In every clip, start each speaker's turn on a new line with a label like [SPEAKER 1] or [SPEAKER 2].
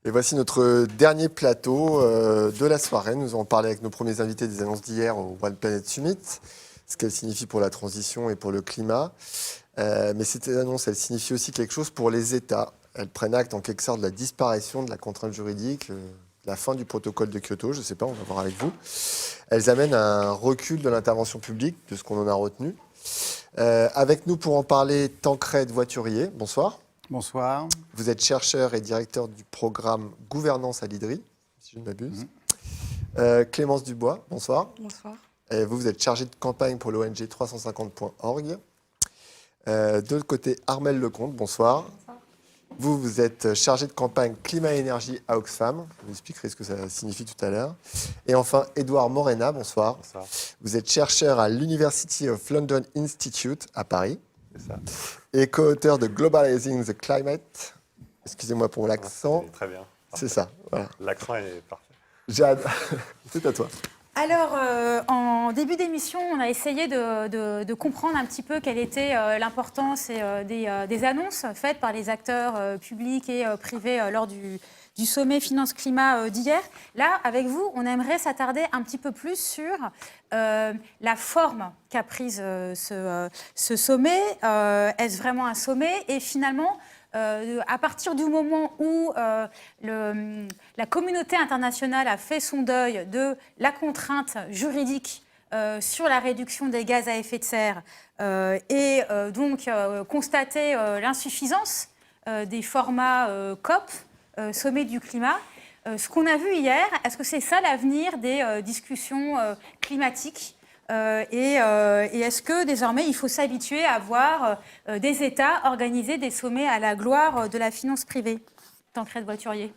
[SPEAKER 1] Et voici notre dernier plateau de la soirée. Nous allons parler avec nos premiers invités des annonces d'hier au One Planet Summit, ce qu'elles signifient pour la transition et pour le climat. Mais cette annonce, elle signifie aussi quelque chose pour les États. Elles prennent acte en quelque sorte de la disparition de la contrainte juridique, la fin du protocole de Kyoto, je ne sais pas, on va voir avec vous. Elles amènent un recul de l'intervention publique, de ce qu'on en a retenu. Avec nous pour en parler, Tancrède Voiturier, bonsoir.
[SPEAKER 2] Bonsoir.
[SPEAKER 1] Vous êtes chercheur et directeur du programme Gouvernance à l'IDRI, si je ne m'abuse. Clémence Dubois, bonsoir.
[SPEAKER 3] Bonsoir.
[SPEAKER 1] Et vous êtes chargée de campagne pour l'ONG 350.org. De l'autre côté, Armelle Lecomte, bonsoir. Bonsoir. Vous êtes chargée de campagne Climat et Énergie à Oxfam. Vous expliquerez ce que ça signifie tout à l'heure. Et enfin, Édouard Morena, bonsoir.
[SPEAKER 4] Bonsoir.
[SPEAKER 1] Vous êtes chercheur à l'University of London Institute à Paris.
[SPEAKER 4] C'est ça.
[SPEAKER 1] Et co-auteur de Globalizing the Climate. Excusez-moi pour l'accent.
[SPEAKER 4] Très bien.
[SPEAKER 1] C'est ça, voilà.
[SPEAKER 4] L'accent est parfait.
[SPEAKER 1] Jade, c'est à toi.
[SPEAKER 3] Alors, en début d'émission, on a essayé de comprendre un petit peu quelle était l'importance des annonces faites par les acteurs publics et privés lors du sommet Finance-Climat d'hier. Là, avec vous, on aimerait s'attarder un petit peu plus sur la forme qu'a prise ce sommet. Est-ce vraiment un sommet? Et finalement, à partir du moment où la communauté internationale a fait son deuil de la contrainte juridique sur la réduction des gaz à effet de serre et donc constaté l'insuffisance des formats COP, sommet du climat, ce qu'on a vu hier, est-ce que c'est ça l'avenir des discussions climatiques et est-ce que désormais il faut s'habituer à voir des États organiser des sommets à la gloire de la finance privée? Tancrède Voiturier.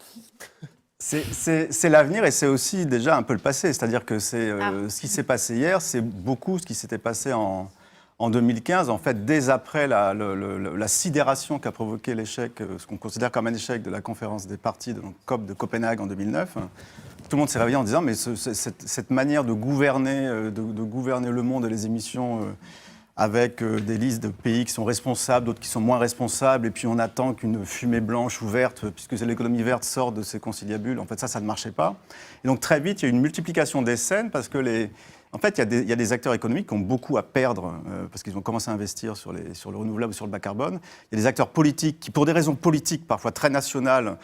[SPEAKER 2] C'est l'avenir et c'est aussi déjà un peu le passé. C'est-à-dire que ce qui s'est passé hier, c'est beaucoup ce qui s'était passé en 2015. En fait, dès après la sidération qu'a provoqué l'échec, ce qu'on considère comme un échec de la conférence des parties de COP de Copenhague en 2009, tout le monde s'est réveillé en disant mais cette manière de gouverner le monde et les émissions avec des listes de pays qui sont responsables, d'autres qui sont moins responsables, et puis on attend qu'une fumée blanche ou verte, puisque l'économie verte sort de ces conciliabules, en fait ça ne marchait pas. Et donc très vite, il y a eu une multiplication des scènes, parce que en fait, il y a des acteurs économiques qui ont beaucoup à perdre parce qu'ils ont commencé à investir sur le renouvelable ou sur le bas carbone. Il y a des acteurs politiques qui, pour des raisons politiques, parfois très nationales,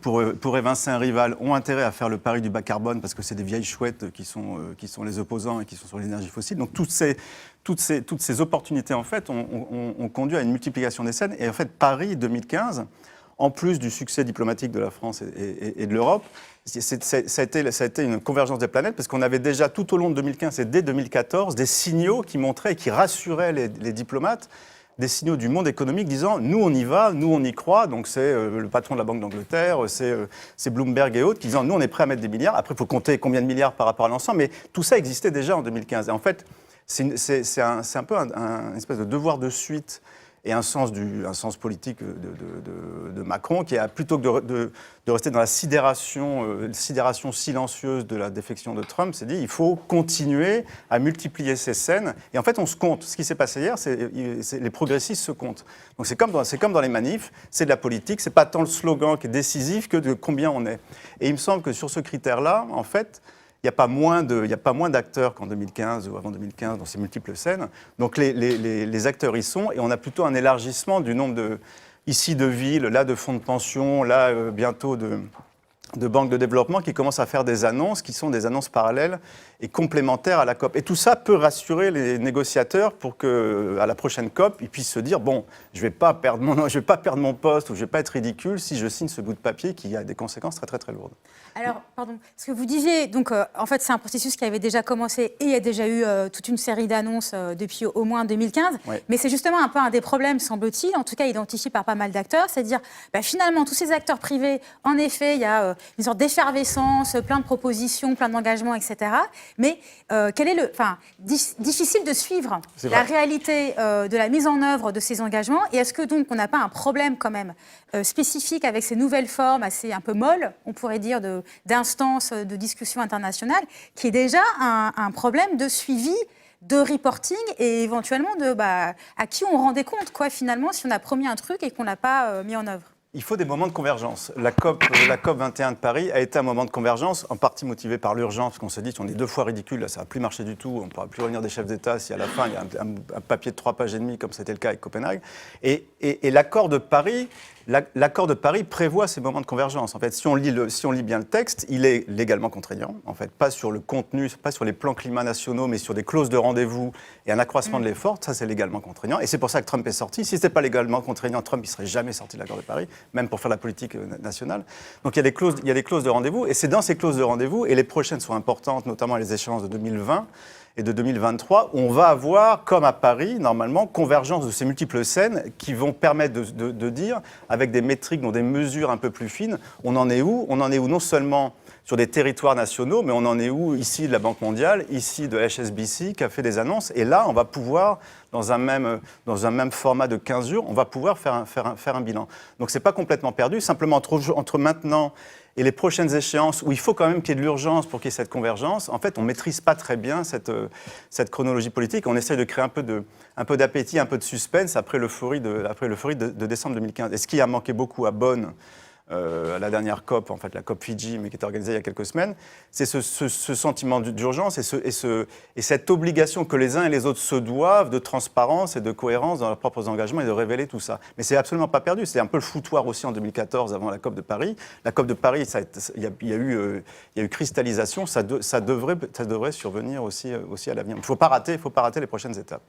[SPEAKER 2] pour évincer un rival, ont intérêt à faire le pari du bas carbone parce que c'est des vieilles chouettes qui sont les opposants et qui sont sur l'énergie fossile. Donc toutes ces opportunités, en fait, ont conduit à une multiplication des scènes. Et en fait, Paris 2015, en plus du succès diplomatique de la France et de l'Europe, ça a été une convergence des planètes parce qu'on avait déjà tout au long de 2015 et dès 2014 des signaux qui montraient et qui rassuraient les diplomates, des signaux du monde économique disant « nous on y va, nous on y croit ». Donc c'est le patron de la Banque d'Angleterre, c'est Bloomberg et autres qui disent « nous on est prêts à mettre des milliards ». Après il faut compter combien de milliards par rapport à l'ensemble, mais tout ça existait déjà en 2015. Et en fait, c'est un peu un espèce de devoir de suite et un sens politique de Macron qui a, plutôt que de rester dans la sidération silencieuse de la défection de Trump, s'est dit il faut continuer à multiplier ces scènes. Et en fait, on se compte. Ce qui s'est passé hier, les progressistes se comptent. Donc c'est comme dans les manifs, c'est de la politique, c'est pas tant le slogan qui est décisif que de combien on est. Et il me semble que sur ce critère-là, en fait, il n'y a pas moins d'acteurs qu'en 2015 ou avant 2015 dans ces multiples scènes. Donc les acteurs y sont et on a plutôt un élargissement du nombre ici de villes, là de fonds de pension, là bientôt de banques de développement qui commencent à faire des annonces qui sont des annonces parallèles et complémentaires à la COP. Et tout ça peut rassurer les négociateurs pour qu'à la prochaine COP, ils puissent se dire « bon, je ne vais pas perdre mon poste ou je ne vais pas être ridicule si je signe ce bout de papier qui a des conséquences très très très lourdes ».
[SPEAKER 3] Alors, pardon, ce que vous disiez, donc en fait c'est un processus qui avait déjà commencé et il y a déjà eu toute une série d'annonces depuis au moins 2015,
[SPEAKER 2] ouais.
[SPEAKER 3] Mais c'est justement un peu un des problèmes, semble-t-il, en tout cas identifié par pas mal d'acteurs, c'est de dire finalement tous ces acteurs privés, en effet, il y a une sorte d'effervescence, plein de propositions, plein d'engagements, etc. Mais quel est difficile de suivre la réalité de la mise en œuvre de ces engagements et est-ce que donc on n'a pas un problème quand même spécifique avec ces nouvelles formes assez un peu molles, on pourrait dire, d'instances de discussion internationale, qui est déjà un problème de suivi, de reporting et éventuellement à qui on rendait compte, finalement, si on a promis un truc et qu'on ne l'a pas mis en œuvre.
[SPEAKER 2] il faut des moments de convergence. La COP 21 de Paris a été un moment de convergence, en partie motivé par l'urgence, parce qu'on s'est dit qu'on est 2 fois ridicule, là, ça ne va plus marcher du tout, on ne pourra plus réunir des chefs d'État si à la fin il y a un papier de 3 pages et demie, comme c'était le cas avec Copenhague. Et l'accord de Paris... L'accord de Paris prévoit ces moments de convergence. En fait, si on lit bien le texte, il est légalement contraignant. En fait, pas sur le contenu, pas sur les plans climat nationaux, mais sur des clauses de rendez-vous et un accroissement de l'effort. Ça, c'est légalement contraignant. Et c'est pour ça que Trump est sorti. Si ce n'était pas légalement contraignant, Trump ne serait jamais sorti de l'accord de Paris, même pour faire la politique nationale. Donc il y a des clauses de rendez-vous. Et c'est dans ces clauses de rendez-vous, et les prochaines sont importantes, notamment les échéances de 2020, et de 2023, on va avoir, comme à Paris, normalement, convergence de ces multiples scènes qui vont permettre de dire, avec des métriques, donc des mesures un peu plus fines, on en est où ? On en est où non seulement sur des territoires nationaux, mais on en est où ici de la Banque mondiale, ici de HSBC, qui a fait des annonces. Et là, on va pouvoir, dans un même format de 15 jours, on va pouvoir faire un bilan. Donc ce n'est pas complètement perdu, simplement entre maintenant et les prochaines échéances, où il faut quand même qu'il y ait de l'urgence pour qu'il y ait cette convergence, en fait, on ne maîtrise pas très bien cette chronologie politique. On essaie de créer un peu d'appétit, un peu de suspense après l'euphorie de décembre 2015. Et ce qui a manqué beaucoup à Bonn, à la dernière COP, en fait, la COP Fidji, mais qui était organisée il y a quelques semaines, c'est ce sentiment d'urgence et cette obligation que les uns et les autres se doivent de transparence et de cohérence dans leurs propres engagements et de révéler tout ça. Mais c'est absolument pas perdu. C'est un peu le foutoir aussi en 2014 avant la COP de Paris. La COP de Paris, il y a eu cristallisation. Ça devrait survenir aussi à l'avenir. Il ne faut pas rater les prochaines étapes.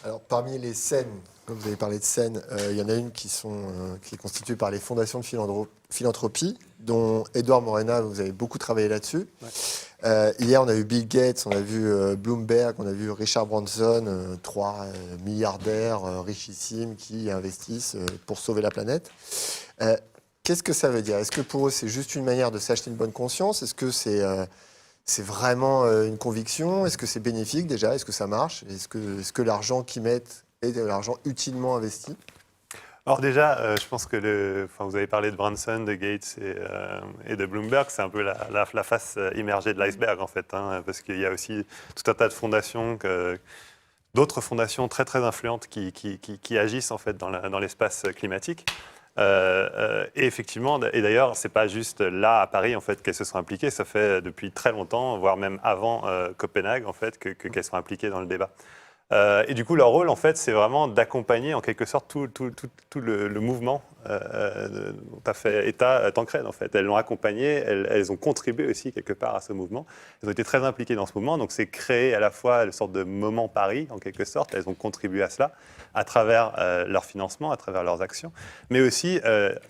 [SPEAKER 1] Alors, parmi les scènes, comme vous avez parlé de scènes, il y en a une qui est constituée par les fondations de philanthropie, dont Edouard Morena, vous avez beaucoup travaillé là-dessus. Ouais. Hier, on a vu Bill Gates, on a vu Bloomberg, on a vu Richard Branson, 3 milliardaires richissimes qui investissent pour sauver la planète. Qu'est-ce que ça veut dire ? Est-ce que pour eux, c'est juste une manière de s'acheter une bonne conscience ? Est-ce que c'est vraiment une conviction ? Est-ce que c'est bénéfique déjà ? Est-ce que ça marche ? Est-ce que l'argent qu'ils mettent est de l'argent utilement investi ?
[SPEAKER 4] Alors déjà, je pense que vous avez parlé de Branson, de Gates et de Bloomberg, c'est un peu la face immergée de l'iceberg en fait, hein, parce qu'il y a aussi tout un tas de fondations, d'autres fondations très très influentes qui agissent en fait dans l'espace climatique. Et effectivement, et d'ailleurs, c'est pas juste là à Paris en fait qu'elles se sont impliquées. Ça fait depuis très longtemps, voire même avant Copenhague en fait, qu'elles sont impliquées dans le débat. Et du coup, leur rôle en fait, c'est vraiment d'accompagner en quelque sorte tout le mouvement dont a fait état Tancred en fait. Elles l'ont accompagné, elles ont contribué aussi quelque part à ce mouvement. Elles ont été très impliquées dans ce mouvement, donc c'est créé à la fois une sorte de moment Paris en quelque sorte. Elles ont contribué à cela à travers leur financement, à travers leurs actions, mais aussi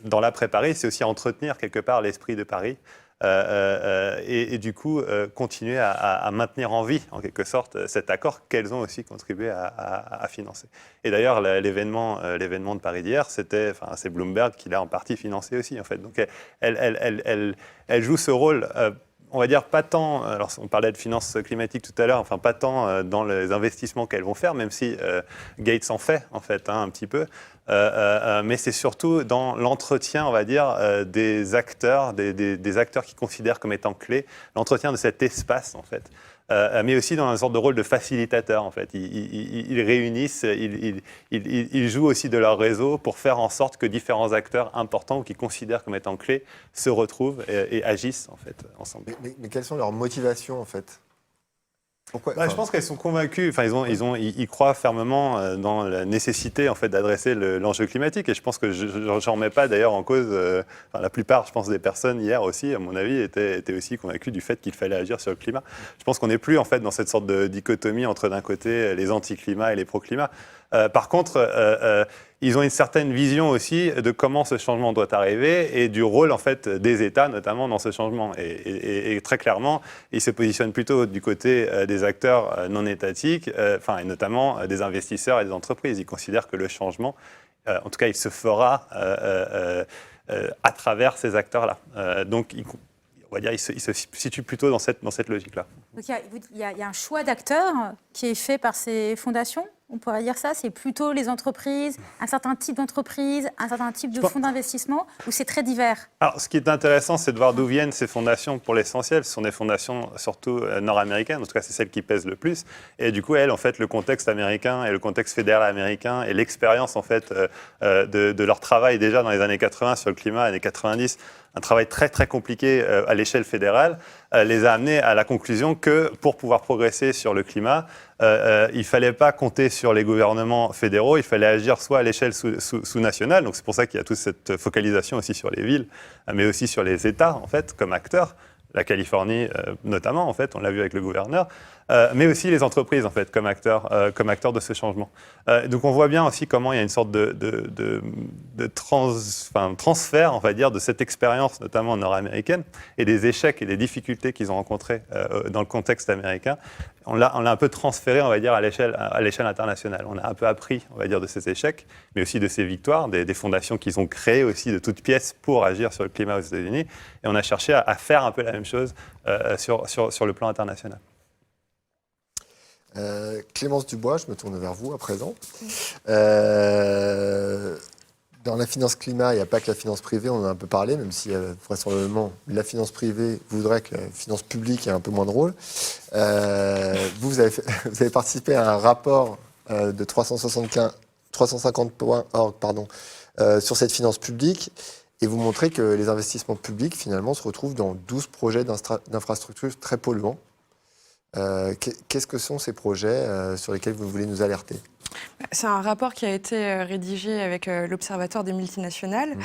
[SPEAKER 4] dans l'après-Paris, c'est aussi entretenir quelque part l'esprit de Paris. Et du coup, continuer à maintenir en vie, en quelque sorte, cet accord qu'elles ont aussi contribué à financer. Et d'ailleurs, l'événement de Paris d'hier, c'est Bloomberg qui l'a en partie financé aussi, en fait. Donc, elle joue ce rôle, on va dire, pas tant, alors on parlait de finances climatiques tout à l'heure, enfin pas tant dans les investissements qu'elles vont faire, même si Gates en fait, en fait, un petit peu. Mais c'est surtout dans l'entretien, on va dire, des acteurs, des acteurs qui considèrent comme étant clés, l'entretien de cet espace, en fait. Mais aussi dans une sorte de rôle de facilitateur, en fait. Ils réunissent, ils jouent aussi de leur réseau pour faire en sorte que différents acteurs importants ou qui considèrent comme étant clés se retrouvent et agissent, en fait, ensemble.
[SPEAKER 1] Mais quelles sont leurs motivations, en fait ? Pourquoi,
[SPEAKER 4] je pense qu'elles sont convaincues, ils croient fermement dans la nécessité en fait, d'adresser l'enjeu climatique. Et je pense que je n'en remets pas d'ailleurs en cause. La plupart, je pense, des personnes hier aussi, à mon avis, étaient aussi convaincues du fait qu'il fallait agir sur le climat. Je pense qu'on n'est plus en fait, dans cette sorte de dichotomie entre d'un côté les anti-climats et les pro-climats. Par contre, ils ont une certaine vision aussi de comment ce changement doit arriver et du rôle en fait, des États, notamment dans ce changement. Et très clairement, ils se positionnent plutôt du côté des acteurs non étatiques, et notamment des investisseurs et des entreprises. Ils considèrent que le changement, en tout cas, il se fera à travers ces acteurs-là. Donc, on va dire, il se situe plutôt dans cette logique-là.
[SPEAKER 3] Donc il y a un choix d'acteurs qui est fait par ces fondations ? On pourrait dire ça, c'est plutôt les entreprises, un certain type d'entreprise, un certain type de fonds d'investissement, ou c'est très divers?
[SPEAKER 4] Alors, ce qui est intéressant, c'est de voir d'où viennent ces fondations pour l'essentiel. Ce sont des fondations surtout nord-américaines, en tout cas, c'est celles qui pèsent le plus. Et du coup, elles, en fait, le contexte américain et le contexte fédéral américain et l'expérience, en fait, de leur travail déjà dans les années 80 sur le climat, années 90, un travail très, très compliqué à l'échelle fédérale, les a amenés à la conclusion que pour pouvoir progresser sur le climat, il ne fallait pas compter sur les gouvernements fédéraux, il fallait agir soit à l'échelle sous-nationale, donc c'est pour ça qu'il y a toute cette focalisation aussi sur les villes, mais aussi sur les États, en fait, comme acteurs. La Californie, notamment, en fait, on l'a vu avec le gouverneur, mais aussi les entreprises, en fait, comme acteurs de ce changement. Donc, on voit bien aussi comment il y a une sorte de transfert, on va dire, de cette expérience, notamment nord-américaine, et des échecs et des difficultés qu'ils ont rencontrés dans le contexte américain. On l'a un peu transféré, on va dire, à l'échelle internationale. On a un peu appris, on va dire, de ces échecs, mais aussi de ces victoires, des fondations qu'ils ont créées aussi de toutes pièces pour agir sur le climat aux États-Unis. Et on a cherché à faire un peu la même chose sur le plan international.
[SPEAKER 1] Clémence Dubois, je me tourne vers vous à présent. Dans la finance climat, il n'y a pas que la finance privée, on en a un peu parlé, même si vraisemblablement la finance privée voudrait que la finance publique ait un peu moins de rôle. Vous avez participé à un rapport de 350.org sur cette finance publique, et vous montrez que les investissements publics, finalement, se retrouvent dans 12 projets d'infrastructures très polluants. Qu'est-ce que sont ces projets sur lesquels vous voulez nous alerter ?
[SPEAKER 5] C'est un rapport qui a été rédigé avec l'Observatoire des multinationales.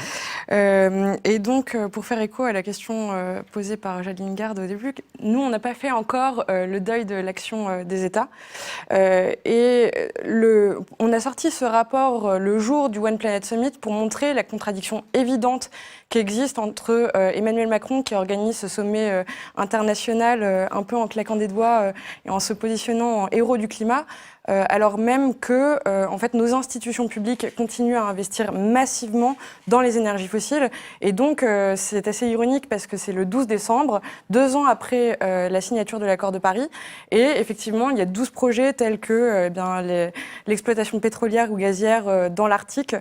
[SPEAKER 5] Et donc, pour faire écho à la question posée par Jaline Garde au début, nous, on n'a pas fait encore le deuil de l'action des États. On a sorti ce rapport le jour du One Planet Summit pour montrer la contradiction évidente qui existe entre Emmanuel Macron, qui organise ce sommet international un peu en claquant des doigts et en se positionnant en héros du climat, alors même que en fait, nos institutions publiques continuent à investir massivement dans les énergies fossiles. Et donc, c'est assez ironique parce que c'est le 12 décembre, 2 ans après la signature de l'accord de Paris. Et effectivement, il y a 12 projets tels que l'exploitation pétrolière ou gazière dans l'Arctique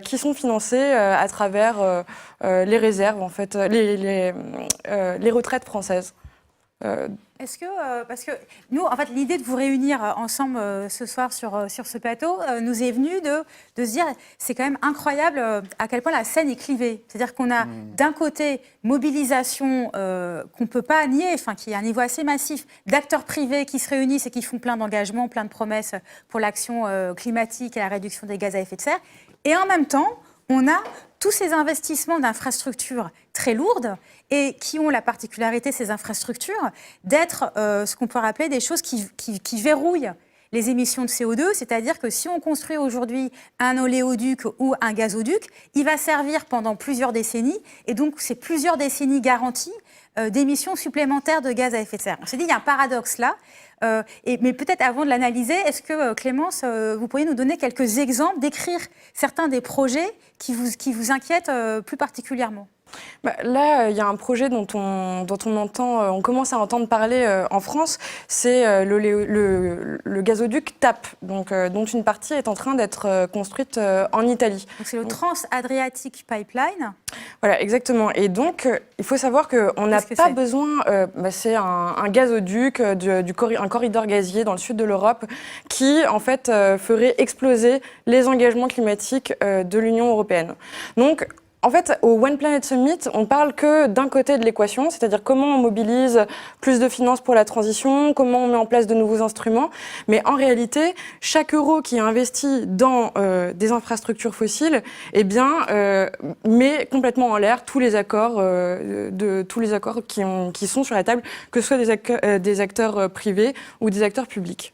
[SPEAKER 5] qui sont financés à travers les réserves, en fait, les retraites françaises.
[SPEAKER 3] Est-ce que, parce que nous, en fait, l'idée de vous réunir ensemble ce soir sur ce plateau nous est venue de se dire, c'est quand même incroyable à quel point la scène est clivée. C'est-à-dire qu'on a d'un côté mobilisation qu'on ne peut pas nier, enfin, qui est à un niveau assez massif, d'acteurs privés qui se réunissent et qui font plein d'engagements, plein de promesses pour l'action climatique et la réduction des gaz à effet de serre. Et en même temps, on a tous ces investissements d'infrastructures très lourdes et qui ont la particularité, ces infrastructures, d'être ce qu'on peut appeler des choses qui verrouillent les émissions de CO2, c'est-à-dire que si on construit aujourd'hui un oléoduc ou un gazoduc, il va servir pendant plusieurs décennies, et donc c'est plusieurs décennies garanties d'émissions supplémentaires de gaz à effet de serre. On s'est dit, il y a un paradoxe là, mais peut-être avant de l'analyser, est-ce que Clémence, vous pourriez nous donner quelques exemples, décrire certains des projets qui vous inquiètent plus particulièrement ?
[SPEAKER 5] Là, il y a un projet dont on commence à entendre parler en France, c'est le gazoduc TAP, donc, dont une partie est en train d'être construite en Italie.
[SPEAKER 3] Donc c'est le Trans-Adriatic Pipeline.
[SPEAKER 5] Voilà, exactement. Et donc, il faut savoir qu'on n'a pas besoin... c'est un gazoduc, un corridor gazier dans le sud de l'Europe qui, en fait, ferait exploser les engagements climatiques de l'Union européenne. Donc, en fait, au One Planet Summit, on parle que d'un côté de l'équation, c'est-à-dire comment on mobilise plus de finances pour la transition, comment on met en place de nouveaux instruments. Mais en réalité, chaque euro qui est investi dans des infrastructures fossiles, eh bien, met complètement en l'air tous les accords, qui sont sur la table, que ce soit des acteurs privés ou des acteurs publics.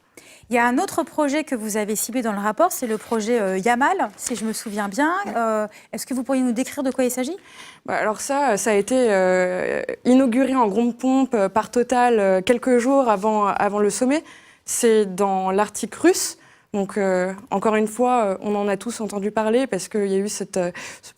[SPEAKER 3] Il y a un autre projet que vous avez ciblé dans le rapport, c'est le projet Yamal, si je me souviens bien. Est-ce que vous pourriez nous décrire de quoi il s'agit ?
[SPEAKER 5] Alors ça a été inauguré en grande pompe par Total quelques jours avant le sommet. C'est dans l'Arctique russe. Donc, encore une fois, on en a tous entendu parler parce qu'il y a eu ce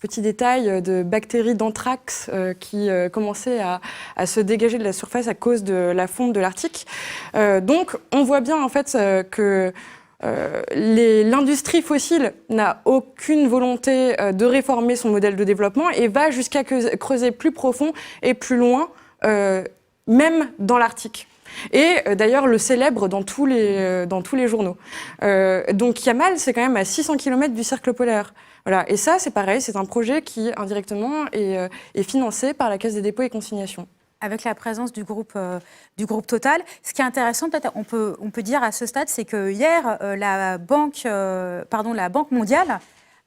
[SPEAKER 5] petit détail de bactéries d'anthrax qui commençaient à se dégager de la surface à cause de la fonte de l'Arctique. Donc, on voit bien en fait que l'industrie fossile n'a aucune volonté de réformer son modèle de développement et va jusqu'à creuser plus profond et plus loin, même dans l'Arctique. Et d'ailleurs le célèbre dans tous les journaux. Donc Yamal, c'est quand même à 600 km du cercle polaire. Voilà. Et ça, c'est pareil, c'est un projet qui, indirectement, est financé par la Caisse des dépôts et consignations.
[SPEAKER 3] Avec la présence du groupe Total. Ce qui est intéressant, peut-être, on peut dire à ce stade, c'est que hier, la Banque mondiale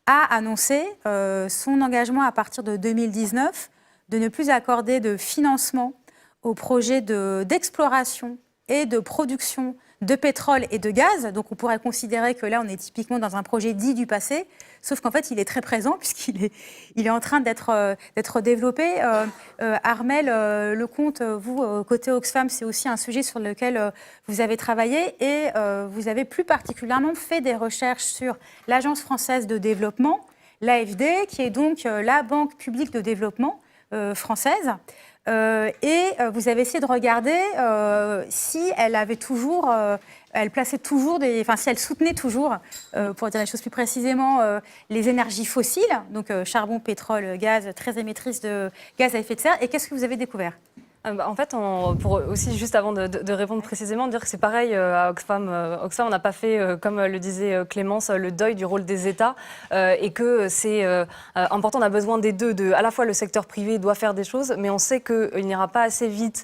[SPEAKER 3] a annoncé son engagement à partir de 2019 de ne plus accorder de financement aux projets d'exploration et de production de pétrole et de gaz. Donc on pourrait considérer que là, on est typiquement dans un projet dit du passé, sauf qu'en fait, il est très présent puisqu'il est en train d'être développé. Armelle Lecomte, vous, côté Oxfam, c'est aussi un sujet sur lequel vous avez travaillé et vous avez plus particulièrement fait des recherches sur l'Agence française de développement, l'AFD, qui est donc la banque publique de développement française. Et vous avez essayé de regarder si elle avait toujours, elle plaçait toujours si elle soutenait toujours, pour dire les choses plus précisément, les énergies fossiles, donc charbon, pétrole, gaz, très émettrices de gaz à effet de serre. Et qu'est-ce que vous avez découvert ?
[SPEAKER 6] En fait, pour aussi, juste avant de répondre précisément, dire que c'est pareil à Oxfam. Oxfam, on n'a pas fait, comme le disait Clémence, le deuil du rôle des États et que c'est important, on a besoin des deux. À la fois, le secteur privé doit faire des choses, mais on sait qu'il n'ira pas assez vite,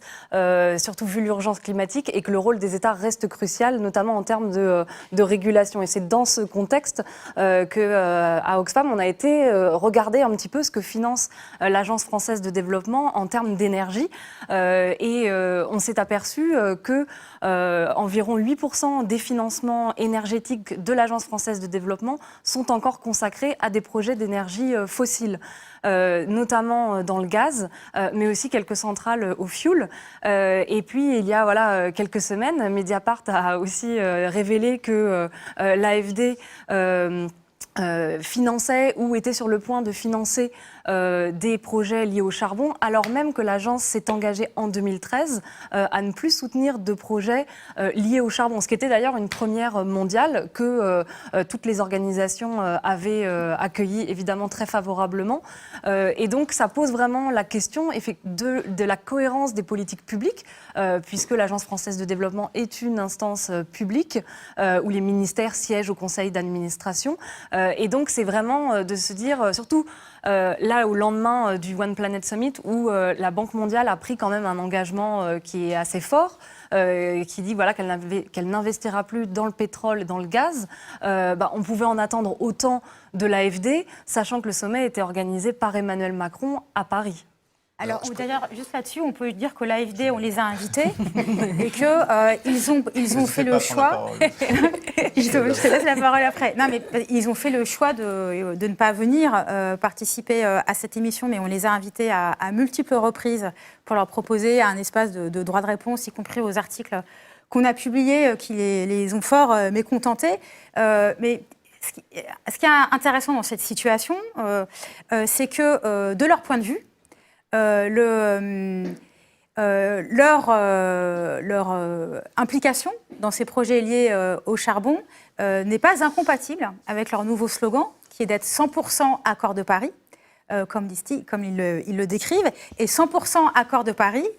[SPEAKER 6] surtout vu l'urgence climatique, et que le rôle des États reste crucial, notamment en termes de régulation. Et c'est dans ce contexte qu'à Oxfam, on a été regarder un petit peu ce que finance l'Agence française de développement en termes d'énergie. On s'est aperçu que environ 8% des financements énergétiques de l'Agence française de développement sont encore consacrés à des projets d'énergie fossile. Notamment dans le gaz, mais aussi quelques centrales au fioul. Et puis, il y a quelques semaines, Mediapart a aussi révélé que l'AFD finançait ou était sur le point de financer des projets liés au charbon, alors même que l'agence s'est engagée en 2013 à ne plus soutenir de projets liés au charbon, ce qui était d'ailleurs une première mondiale que toutes les organisations avaient accueilli évidemment très favorablement. Et donc ça pose vraiment la question de la cohérence des politiques publiques, puisque l'Agence française de développement est une instance publique où les ministères siègent au conseil d'administration. Et donc c'est vraiment de se dire, surtout là au lendemain du One Planet Summit, où la Banque mondiale a pris quand même un engagement qui est assez fort, qui dit qu'elle n'investira plus dans le pétrole, dans le gaz. On pouvait en attendre autant de l'AFD, sachant que le sommet était organisé par Emmanuel Macron à Paris.
[SPEAKER 3] Alors, d'ailleurs, juste là-dessus, on peut dire que l'AFD, on les a invités et qu'ils ont fait le choix. Je te laisse la parole après. Non, mais ils ont fait le choix de ne pas venir participer à cette émission, mais on les a invités à multiples reprises pour leur proposer un espace de droit de réponse, y compris aux articles qu'on a publiés, qui les ont fort mécontentés. Mais ce qui est intéressant dans cette situation, c'est que, de leur point de vue, leur implication dans ces projets liés au charbon n'est pas incompatible avec leur nouveau slogan, qui est d'être 100% accord de Paris, comme ils le décrivent, et 100% accord de Paris,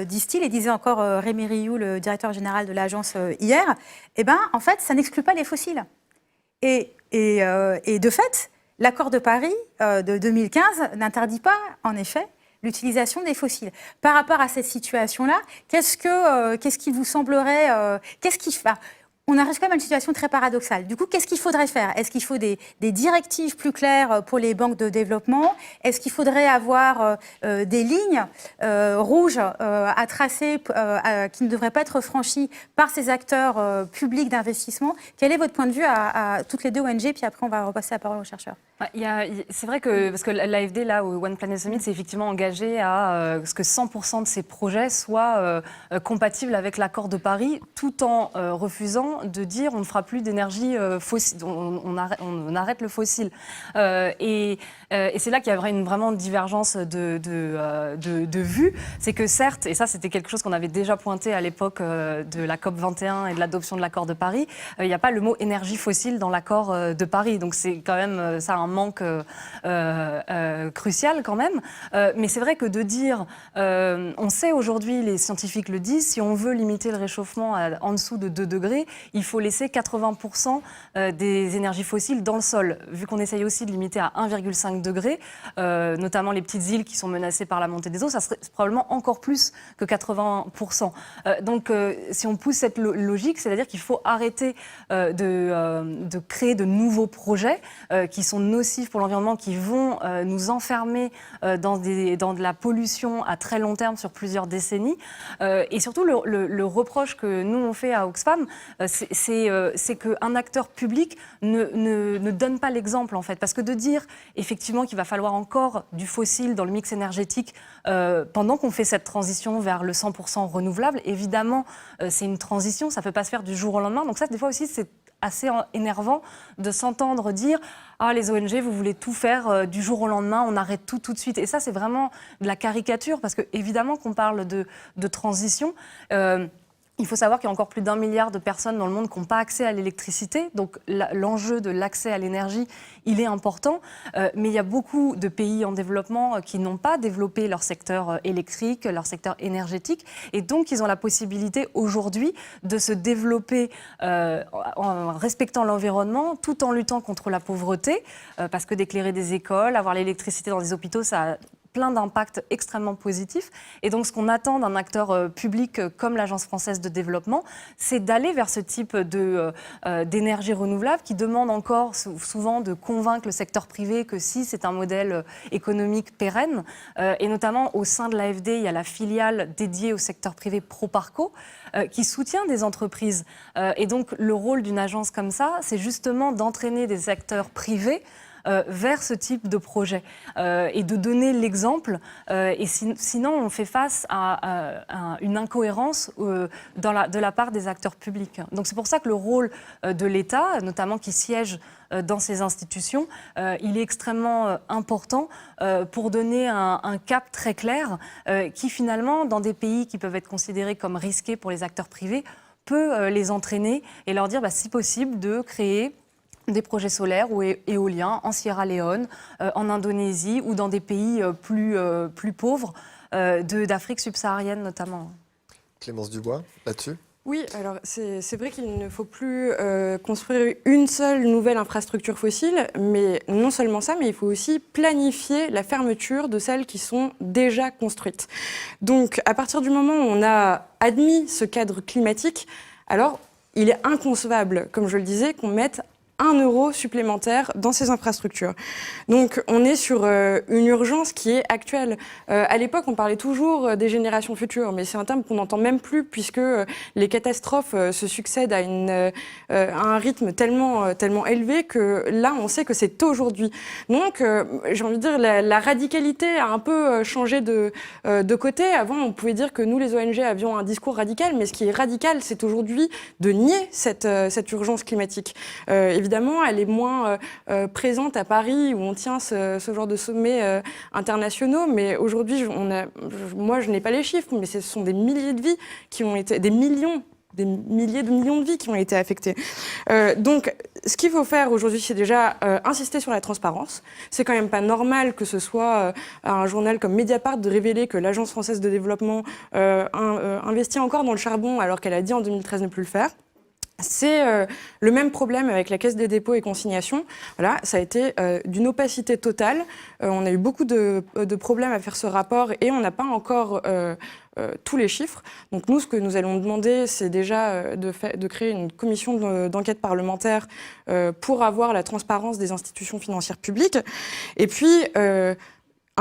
[SPEAKER 3] disent-ils, et disait encore Rémi Rioux, le directeur général de l'agence hier, en fait, ça n'exclut pas les fossiles. Et de fait, l'accord de Paris de 2015 n'interdit pas, en effet, l'utilisation des fossiles. Par rapport à cette situation-là, qu'est-ce qui vous semblerait... on arrive quand même à une situation très paradoxale. Du coup, qu'est-ce qu'il faudrait faire ? Est-ce qu'il faut des directives plus claires pour les banques de développement ? Est-ce qu'il faudrait avoir des lignes rouges à tracer qui ne devraient pas être franchies par ces acteurs publics d'investissement ? Quel est votre point de vue à toutes les deux ONG ? Puis après, on va repasser la parole aux chercheurs.
[SPEAKER 6] C'est vrai que, parce que l'AFD, là, au One Planet Summit, s'est effectivement engagé à ce que 100% de ces projets soient compatibles avec l'accord de Paris, tout en refusant de dire on ne fera plus d'énergie fossile, on arrête le fossile. Et c'est là qu'il y a vraiment une divergence de vues. C'est que certes, et ça c'était quelque chose qu'on avait déjà pointé à l'époque de la COP 21 et de l'adoption de l'accord de Paris, il n'y a pas le mot énergie fossile dans l'accord de Paris. Donc c'est quand même ça un manque crucial quand même. Mais c'est vrai que de dire, on sait aujourd'hui, les scientifiques le disent, si on veut limiter le réchauffement en dessous de 2 degrés, il faut laisser 80% des énergies fossiles dans le sol. Vu qu'on essaye aussi de limiter à 1,5 degré, notamment les petites îles qui sont menacées par la montée des eaux, ça serait probablement encore plus que 80%. Donc si on pousse cette logique, c'est-à-dire qu'il faut arrêter de créer de nouveaux projets qui sont nocifs pour l'environnement, qui vont nous enfermer dans de la pollution à très long terme sur plusieurs décennies. Et surtout, le reproche que nous on fait à Oxfam, c'est qu'un acteur public ne donne pas l'exemple, en fait. Parce que de dire, effectivement, qu'il va falloir encore du fossile dans le mix énergétique pendant qu'on fait cette transition vers le 100% renouvelable, évidemment, c'est une transition, ça ne peut pas se faire du jour au lendemain. Donc ça, des fois aussi, c'est assez énervant de s'entendre dire « Ah, les ONG, vous voulez tout faire du jour au lendemain, on arrête tout de suite ». Et ça, c'est vraiment de la caricature, parce que évidemment qu'on parle de transition. Il faut savoir qu'il y a encore plus d'1 milliard de personnes dans le monde qui n'ont pas accès à l'électricité. Donc l'enjeu de l'accès à l'énergie, il est important. Mais il y a beaucoup de pays en développement qui n'ont pas développé leur secteur électrique, leur secteur énergétique. Et donc ils ont la possibilité aujourd'hui de se développer en respectant l'environnement, tout en luttant contre la pauvreté. Parce que d'éclairer des écoles, avoir l'électricité dans des hôpitaux, ça a plein d'impacts extrêmement positifs. Et donc, ce qu'on attend d'un acteur public comme l'Agence française de développement, c'est d'aller vers ce type d'énergie renouvelable qui demande encore souvent de convaincre le secteur privé que si c'est un modèle économique pérenne. Et notamment, au sein de l'AFD, il y a la filiale dédiée au secteur privé Proparco qui soutient des entreprises. Et donc, le rôle d'une agence comme ça, c'est justement d'entraîner des acteurs privés vers ce type de projet et de donner l'exemple. Et sinon, on fait face à une incohérence de la part des acteurs publics. Donc c'est pour ça que le rôle de l'État, notamment qui siège dans ces institutions, il est extrêmement important pour donner un cap très clair qui finalement, dans des pays qui peuvent être considérés comme risqués pour les acteurs privés, peut les entraîner et leur dire, si possible, de créer des projets solaires ou éoliens en Sierra Leone, en Indonésie ou dans des pays plus pauvres d'Afrique subsaharienne notamment.
[SPEAKER 1] Clémence Dubois, là-dessus ?
[SPEAKER 5] Oui, alors c'est vrai qu'il ne faut plus construire une seule nouvelle infrastructure fossile, mais non seulement ça, mais il faut aussi planifier la fermeture de celles qui sont déjà construites. Donc à partir du moment où on a admis ce cadre climatique, alors il est inconcevable, comme je le disais, qu'on mette 1 euro supplémentaire dans ces infrastructures. Donc on est sur une urgence qui est actuelle. À l'époque, on parlait toujours des générations futures, mais c'est un terme qu'on n'entend même plus puisque les catastrophes se succèdent à un rythme tellement élevé que là, on sait que c'est aujourd'hui. Donc j'ai envie de dire, la radicalité a un peu changé de côté. Avant, on pouvait dire que nous, les ONG, avions un discours radical, mais ce qui est radical, c'est aujourd'hui de nier cette urgence climatique. Évidemment, elle est moins présente à Paris où on tient ce genre de sommets internationaux, mais aujourd'hui, moi je n'ai pas les chiffres, mais ce sont des milliers de vies qui ont été, des milliers de millions de vies qui ont été affectées. Donc, ce qu'il faut faire aujourd'hui, c'est déjà insister sur la transparence. C'est quand même pas normal que ce soit un journal comme Mediapart de révéler que l'Agence française de développement investit encore dans le charbon alors qu'elle a dit en 2013 ne plus le faire. C'est le même problème avec la Caisse des dépôts et consignations. Voilà, ça a été d'une opacité totale. On a eu beaucoup de problèmes à faire ce rapport et on n'a pas encore tous les chiffres. Donc nous, ce que nous allons demander, c'est déjà de créer une commission d'enquête parlementaire pour avoir la transparence des institutions financières publiques. Et puis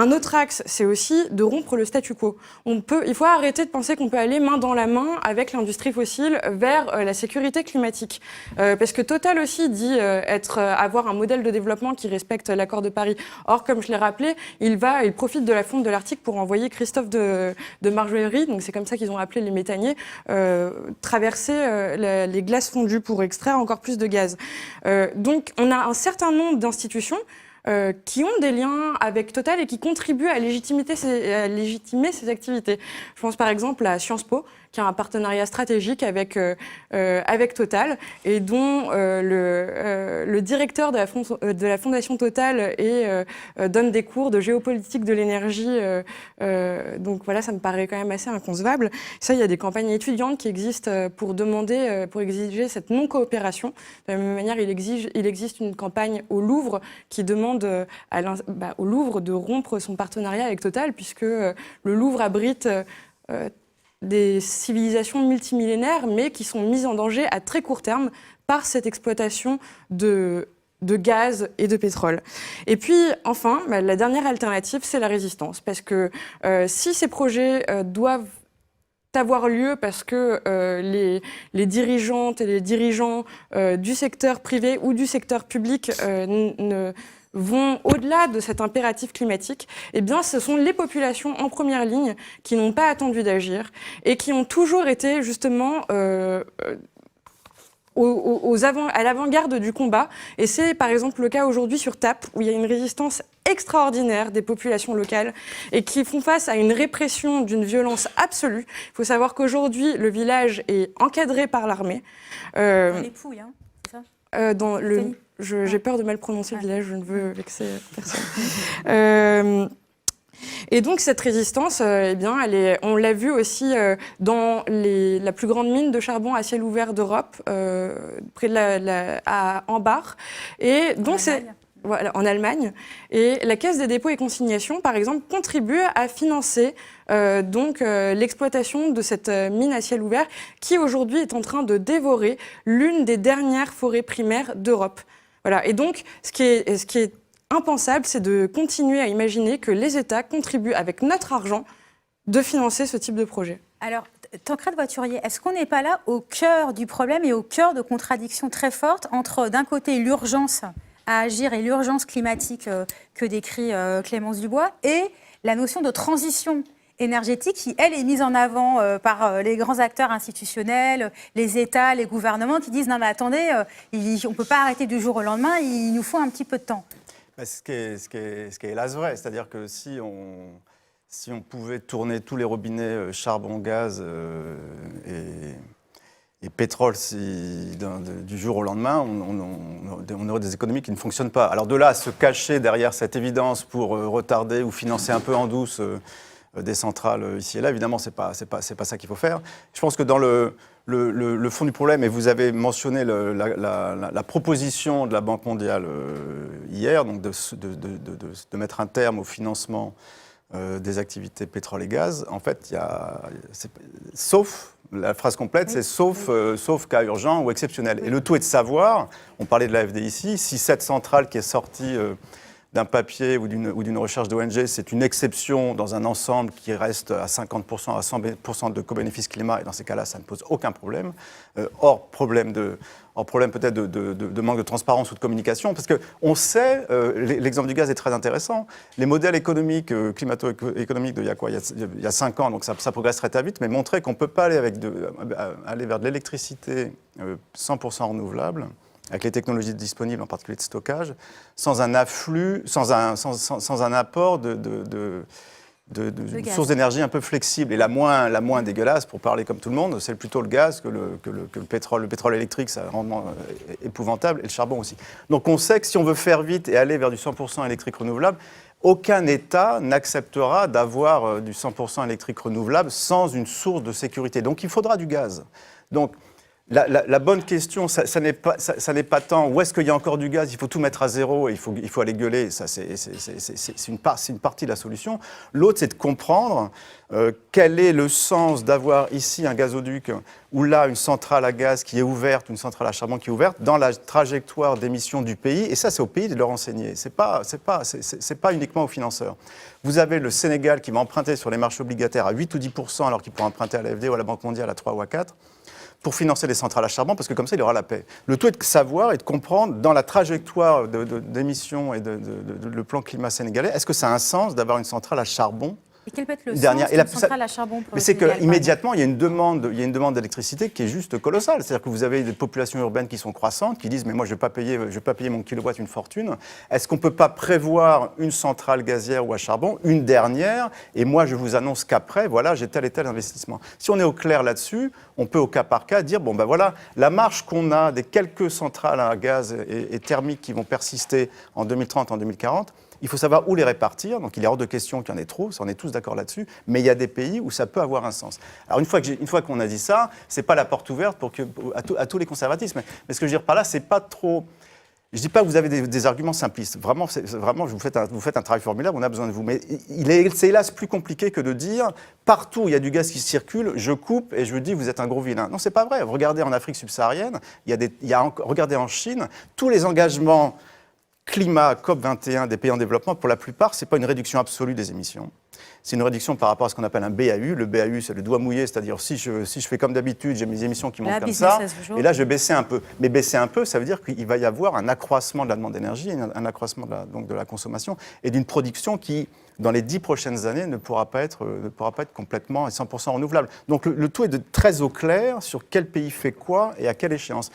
[SPEAKER 5] Un autre axe, c'est aussi de rompre le statu quo. Il faut arrêter de penser qu'on peut aller main dans la main avec l'industrie fossile vers la sécurité climatique. Parce que Total aussi dit avoir un modèle de développement qui respecte l'accord de Paris. Or, comme je l'ai rappelé, il profite de la fonte de l'Arctique pour envoyer Christophe de Margerie, donc c'est comme ça qu'ils ont appelé les méthaniers, traverser les glaces fondues pour extraire encore plus de gaz. Donc, on a un certain nombre d'institutions qui ont des liens avec Total et qui contribuent à légitimer ces activités. Je pense par exemple à Sciences Po, qui a un partenariat stratégique avec Total et dont le directeur de la Fondation Total donne des cours de géopolitique de l'énergie. Donc voilà, ça me paraît quand même assez inconcevable. Ça, il y a des campagnes étudiantes qui existent pour exiger cette non-coopération. De la même manière, il existe une campagne au Louvre qui demande au Louvre de rompre son partenariat avec Total, puisque le Louvre abrite des civilisations multimillénaires, mais qui sont mises en danger à très court terme par cette exploitation de gaz et de pétrole. Et puis, enfin, la dernière alternative, c'est la résistance. Parce que si ces projets doivent avoir lieu parce que les dirigeantes et les dirigeants du secteur privé ou du secteur public vont au-delà de cet impératif climatique, eh bien, ce sont les populations en première ligne qui n'ont pas attendu d'agir et qui ont toujours été justement à l'avant-garde du combat. Et c'est par exemple le cas aujourd'hui sur TAP, où il y a une résistance extraordinaire des populations locales et qui font face à une répression d'une violence absolue. Il faut savoir qu'aujourd'hui, le village est encadré par l'armée.
[SPEAKER 3] Les Pouilles, hein, c'est ça
[SPEAKER 5] j'ai peur de mal prononcer le village, je ne veux vexer personne. Et donc cette résistance, on l'a vu aussi dans la plus grande mine de charbon à ciel ouvert d'Europe, près de à Ambar. Et donc en Allemagne. Et la Caisse des dépôts et consignations, par exemple, contribue à financer l'exploitation de cette mine à ciel ouvert qui aujourd'hui est en train de dévorer l'une des dernières forêts primaires d'Europe. Voilà. Et donc, ce qui est impensable, c'est de continuer à imaginer que les États contribuent avec notre argent de financer ce type de projet.
[SPEAKER 3] Alors, Tancrède Voiturier, est-ce qu'on n'est pas là au cœur du problème et au cœur de contradictions très fortes entre, d'un côté, l'urgence à agir et l'urgence climatique que décrit Clémence Dubois et la notion de transition énergétique qui, elle, est mise en avant par les grands acteurs institutionnels, les États, les gouvernements qui disent « Non, mais attendez, on ne peut pas arrêter du jour au lendemain, il nous faut un petit peu de temps. »
[SPEAKER 2] Ce qui est hélas vrai, c'est-à-dire que si on pouvait tourner tous les robinets charbon, gaz et pétrole du jour au lendemain, on aurait des économies qui ne fonctionnent pas. Alors de là à se cacher derrière cette évidence pour retarder ou financer un peu en douce des centrales ici et là, évidemment, c'est pas ça qu'il faut faire. Je pense que dans le fond du problème, et vous avez mentionné la proposition de la Banque mondiale hier, donc de mettre un terme au financement des activités pétrole et gaz, en fait, sauf, la phrase complète, c'est sauf cas urgent ou exceptionnel. Et le tout est de savoir, on parlait de l'AFD ici, si cette centrale qui est sortie d'un papier ou d'une recherche d'ONG, c'est une exception dans un ensemble qui reste à 50%, à 100% de co-bénéfice climat, et dans ces cas-là, ça ne pose aucun problème. Hors problème peut-être de manque de transparence ou de communication, parce qu'on sait, l'exemple du gaz est très intéressant, les modèles économiques, climato-économiques d'il y a 5 ans, donc ça progresse très vite, mais montrer qu'on ne peut pas aller vers de l'électricité 100% renouvelable, avec les technologies disponibles, en particulier de stockage, sans un afflux, sans un apport de sources d'énergie un peu flexibles. Et la moins dégueulasse, pour parler comme tout le monde, c'est plutôt le gaz que le pétrole. Le pétrole électrique, ça a un rendement épouvantable, et le charbon aussi. Donc on sait que si on veut faire vite et aller vers du 100% électrique renouvelable, aucun État n'acceptera d'avoir du 100% électrique renouvelable sans une source de sécurité. Donc il faudra du gaz. Donc La bonne question, ça n'est pas tant où est-ce qu'il y a encore du gaz, il faut tout mettre à zéro et il faut aller gueuler, ça c'est une partie de la solution. L'autre, c'est de comprendre quel est le sens d'avoir ici un gazoduc ou là une centrale à gaz qui est ouverte, une centrale à charbon qui est ouverte, dans la trajectoire d'émissions du pays. Et ça, c'est au pays de le renseigner. C'est pas uniquement aux financeurs. Vous avez le Sénégal qui va emprunter sur les marchés obligataires à 8 ou 10%, alors qu'il pourra emprunter à l'AFD ou à la Banque mondiale à 3 ou à 4%. Pour financer les centrales à charbon, parce que comme ça, il y aura la paix. Le tout est de savoir et de comprendre, dans la trajectoire d'émissions et le plan climat sénégalais, est-ce que ça a un sens d'avoir une centrale à charbon?
[SPEAKER 3] Et quel peut être le sens d'une centrale à charbon pour
[SPEAKER 2] Mais
[SPEAKER 3] le
[SPEAKER 2] c'est
[SPEAKER 3] Sénégal,
[SPEAKER 2] qu'immédiatement, il y a une demande d'électricité qui est juste colossale. C'est-à-dire que vous avez des populations urbaines qui sont croissantes, qui disent « mais moi, je ne vais pas payer mon kilowatt une fortune. Est-ce qu'on ne peut pas prévoir une centrale gazière ou à charbon, une dernière, et moi, je vous annonce qu'après, voilà, j'ai tel et tel investissement ». Si on est au clair là-dessus, on peut au cas par cas dire « bon, ben voilà, la marge qu'on a des quelques centrales à gaz et thermiques qui vont persister en 2030, en 2040 », il faut savoir où les répartir, donc il est hors de question qu'il y en ait trop, on est tous d'accord là-dessus, mais il y a des pays où ça peut avoir un sens. Alors une fois qu'on a dit ça, c'est pas la porte ouverte à tous les conservatismes, mais ce que je veux dire par là, c'est pas trop... Je ne dis pas que vous avez des arguments simplistes, vraiment, vous faites un travail formidable, on a besoin de vous, mais c'est hélas plus compliqué que de dire, partout où il y a du gaz qui circule, je coupe et je vous dis, vous êtes un gros vilain. Non, c'est pas vrai, regardez en Afrique subsaharienne, regardez en Chine, tous les engagements climat COP21 des pays en développement, pour la plupart, ce n'est pas une réduction absolue des émissions. C'est une réduction par rapport à ce qu'on appelle un BAU. Le BAU, c'est le doigt mouillé, c'est-à-dire si je fais comme d'habitude, j'ai mes émissions qui montent comme ça, et là, je vais baisser un peu. Mais baisser un peu, ça veut dire qu'il va y avoir un accroissement de la demande d'énergie, un accroissement de la consommation et d'une production qui, dans les 10 prochaines années, ne pourra pas être complètement et 100% renouvelable. Donc le tout est de très au clair sur quel pays fait quoi et à quelle échéance.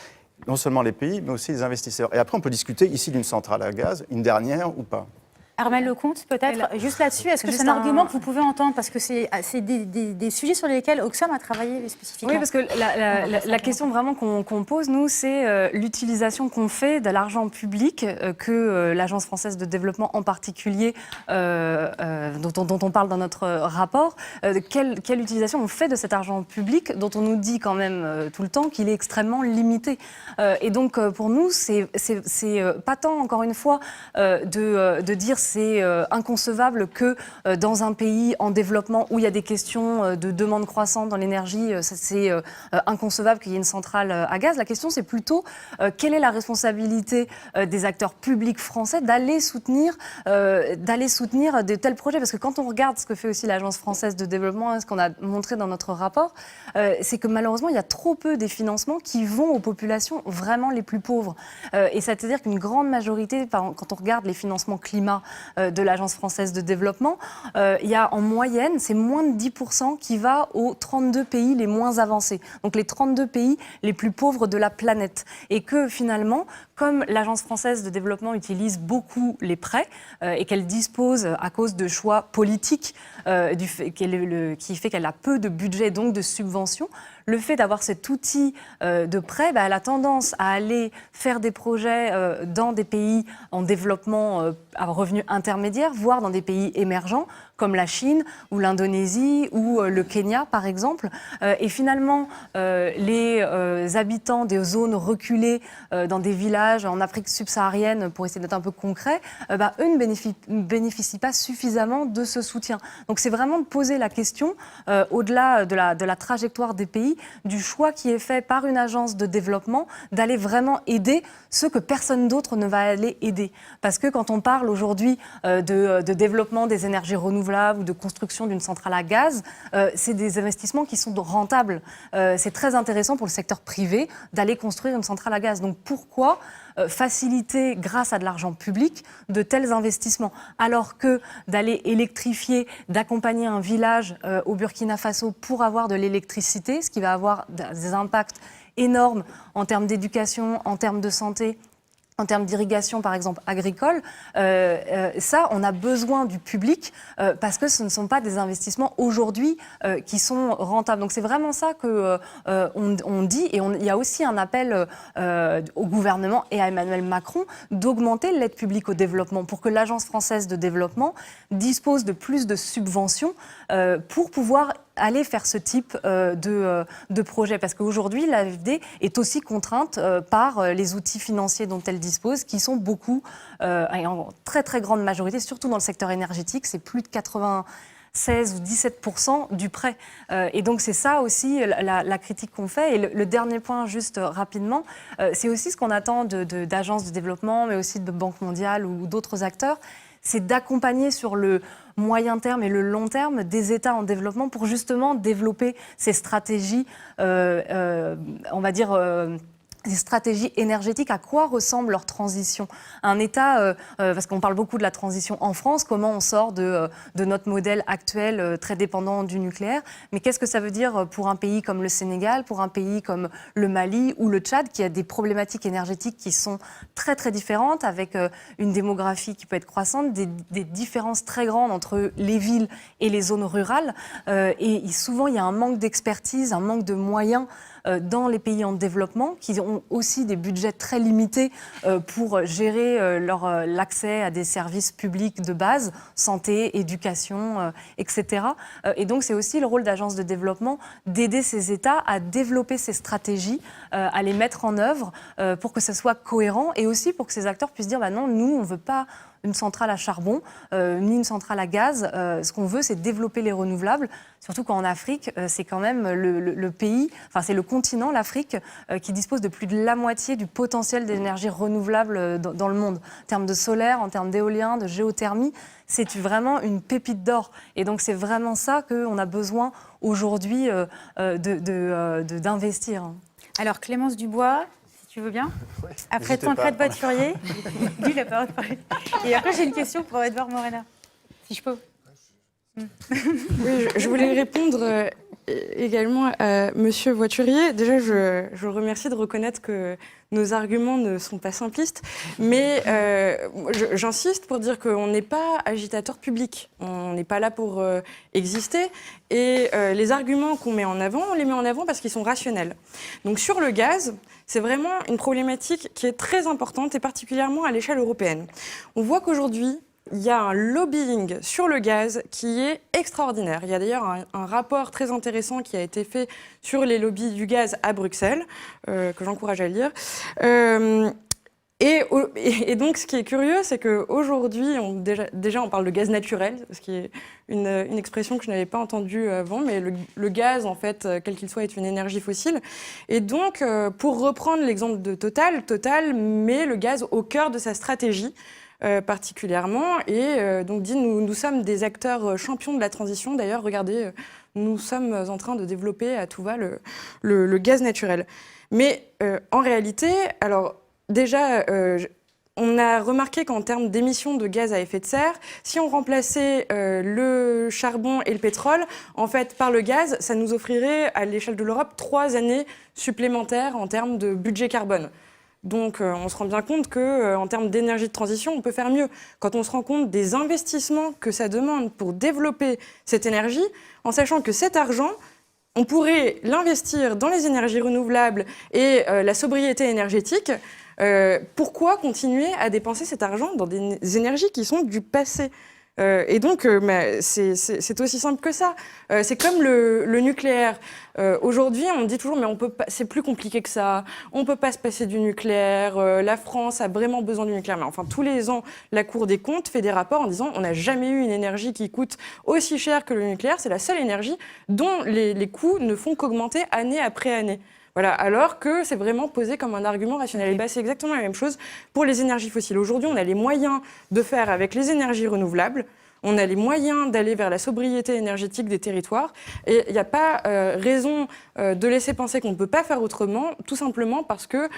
[SPEAKER 2] Non seulement les pays, mais aussi les investisseurs. Et après, on peut discuter ici d'une centrale à gaz, une dernière ou pas.
[SPEAKER 3] Armelle Lecomte, peut-être, juste là-dessus, est-ce que c'est un argument que vous pouvez entendre? Parce que c'est des sujets sur lesquels Oxfam a travaillé spécifiquement.
[SPEAKER 6] Oui, parce que la question vraiment qu'on pose, nous, c'est l'utilisation qu'on fait de l'argent public que l'Agence française de développement en particulier, dont on parle dans notre rapport. Quelle utilisation on fait de cet argent public dont on nous dit quand même tout le temps qu'il est extrêmement limité. Et donc, pour nous, c'est pas tant, encore une fois, de dire c'est inconcevable que dans un pays en développement où il y a des questions de demande croissante dans l'énergie, c'est inconcevable qu'il y ait une centrale à gaz. La question, c'est plutôt quelle est la responsabilité des acteurs publics français d'aller soutenir de tels projets. Parce que quand on regarde ce que fait aussi l'Agence française de développement, ce qu'on a montré dans notre rapport, c'est que malheureusement, il y a trop peu des financements qui vont aux populations vraiment les plus pauvres. Et c'est-à-dire qu'une grande majorité, quand on regarde les financements climat de l'Agence française de développement, il y a en moyenne, c'est moins de 10% qui va aux 32 pays les moins avancés. Donc les 32 pays les plus pauvres de la planète. Et que finalement, comme l'Agence française de développement utilise beaucoup les prêts et qu'elle dispose, à cause de choix politiques, qui fait qu'elle a peu de budget, donc de subventions, le fait d'avoir cet outil de prêt, elle a tendance à aller faire des projets dans des pays en développement à revenus intermédiaires, voire dans des pays émergents, comme la Chine ou l'Indonésie ou le Kenya, par exemple. Et finalement, les habitants des zones reculées dans des villages en Afrique subsaharienne, pour essayer d'être un peu concret, eux ne bénéficient pas suffisamment de ce soutien. Donc c'est vraiment de poser la question, au-delà de la trajectoire des pays, du choix qui est fait par une agence de développement, d'aller vraiment aider ceux que personne d'autre ne va aller aider. Parce que quand on parle aujourd'hui de développement des énergies renouvelables ou de construction d'une centrale à gaz, c'est des investissements qui sont rentables. C'est très intéressant pour le secteur privé d'aller construire une centrale à gaz. Donc pourquoi faciliter, grâce à de l'argent public, de tels investissements, alors que d'aller électrifier, d'accompagner un village au Burkina Faso pour avoir de l'électricité, ce qui va avoir des impacts énormes en termes d'éducation, en termes de santé, en termes d'irrigation, par exemple, agricole, ça, on a besoin du public parce que ce ne sont pas des investissements aujourd'hui qui sont rentables. Donc c'est vraiment ça qu'on dit. Et il y a aussi un appel au gouvernement et à Emmanuel Macron d'augmenter l'aide publique au développement pour que l'Agence française de développement dispose de plus de subventions pour pouvoir aller faire ce type de projet. Parce qu'aujourd'hui, l'AFD est aussi contrainte par les outils financiers dont elle dispose, qui sont beaucoup, et en très très grande majorité, surtout dans le secteur énergétique, c'est plus de 16 ou 17% du prêt. Et donc c'est ça aussi la critique qu'on fait. Et le dernier point, juste rapidement, c'est aussi ce qu'on attend d'agences de développement, mais aussi de Banque mondiale ou d'autres acteurs, c'est d'accompagner sur le moyen terme et le long terme des États en développement pour justement développer ces stratégies, on va dire, des stratégies énergétiques. À quoi ressemble leur transition? Un État, parce qu'on parle beaucoup de la transition en France, comment on sort de notre modèle actuel très dépendant du nucléaire, mais qu'est-ce que ça veut dire pour un pays comme le Sénégal, pour un pays comme le Mali ou le Tchad, qui a des problématiques énergétiques qui sont très très différentes, avec une démographie qui peut être croissante, des différences très grandes entre les villes et les zones rurales, et souvent il y a un manque d'expertise, un manque de moyens dans les pays en développement, qui ont aussi des budgets très limités pour gérer l'accès à des services publics de base, santé, éducation, etc. Et donc c'est aussi le rôle d'agences de développement d'aider ces États à développer ces stratégies, à les mettre en œuvre pour que ça soit cohérent, et aussi pour que ces acteurs puissent dire non, nous on ne veut pas une centrale à charbon, ni une centrale à gaz. Ce qu'on veut, c'est développer les renouvelables, surtout qu'en Afrique, c'est quand même le pays, enfin c'est le continent, l'Afrique, qui dispose de plus de la moitié du potentiel d'énergie renouvelable dans le monde. En termes de solaire, en termes d'éolien, de géothermie, c'est vraiment une pépite d'or. Et donc c'est vraiment ça qu'on a besoin aujourd'hui d'investir.
[SPEAKER 3] Alors Clémence Dubois, tu veux bien? Après Tancred Voiturier, lui la parole. Et après, j'ai une question pour Edouard Morena, si je peux.
[SPEAKER 5] Oui, je voulais répondre également à Monsieur Voiturier. Déjà, je le remercie de reconnaître que nos arguments ne sont pas simplistes, mais j'insiste pour dire qu'on n'est pas agitateur public. On n'est pas là pour exister. Et les arguments qu'on met en avant, on les met en avant parce qu'ils sont rationnels. Donc sur le gaz, c'est vraiment une problématique qui est très importante, et particulièrement à l'échelle européenne. On voit qu'aujourd'hui, il y a un lobbying sur le gaz qui est extraordinaire. Il y a d'ailleurs un rapport très intéressant qui a été fait sur les lobbies du gaz à Bruxelles, que j'encourage à lire. Et donc, ce qui est curieux, c'est qu'aujourd'hui, déjà, on parle de gaz naturel, ce qui est une expression que je n'avais pas entendue avant, mais le gaz, en fait, quel qu'il soit, est une énergie fossile. Et donc, pour reprendre l'exemple de Total met le gaz au cœur de sa stratégie, particulièrement, et donc dit nous sommes des acteurs champions de la transition. D'ailleurs, regardez, nous sommes en train de développer à tout va le gaz naturel. Mais en réalité, alors déjà, on a remarqué qu'en termes d'émissions de gaz à effet de serre, si on remplaçait le charbon et le pétrole, en fait, par le gaz, ça nous offrirait à l'échelle de l'Europe 3 années supplémentaires en termes de budget carbone. Donc, on se rend bien compte qu'en termes d'énergie de transition, on peut faire mieux. Quand on se rend compte des investissements que ça demande pour développer cette énergie, en sachant que cet argent, on pourrait l'investir dans les énergies renouvelables et la sobriété énergétique, pourquoi continuer à dépenser cet argent dans des énergies qui sont du passé ? Et donc, c'est aussi simple que ça. C'est comme le nucléaire. Aujourd'hui, on dit toujours, mais c'est plus compliqué que ça. On ne peut pas se passer du nucléaire. La France a vraiment besoin du nucléaire. Mais enfin, tous les ans, la Cour des comptes fait des rapports en disant on n'a jamais eu une énergie qui coûte aussi cher que le nucléaire. C'est la seule énergie dont les coûts ne font qu'augmenter année après année. Voilà, alors que c'est vraiment posé comme un argument rationnel. Et c'est exactement la même chose pour les énergies fossiles. Aujourd'hui, on a les moyens de faire avec les énergies renouvelables. On a les moyens d'aller vers la sobriété énergétique des territoires. Et il n'y a pas raison de laisser penser qu'on ne peut pas faire autrement, tout simplement parce que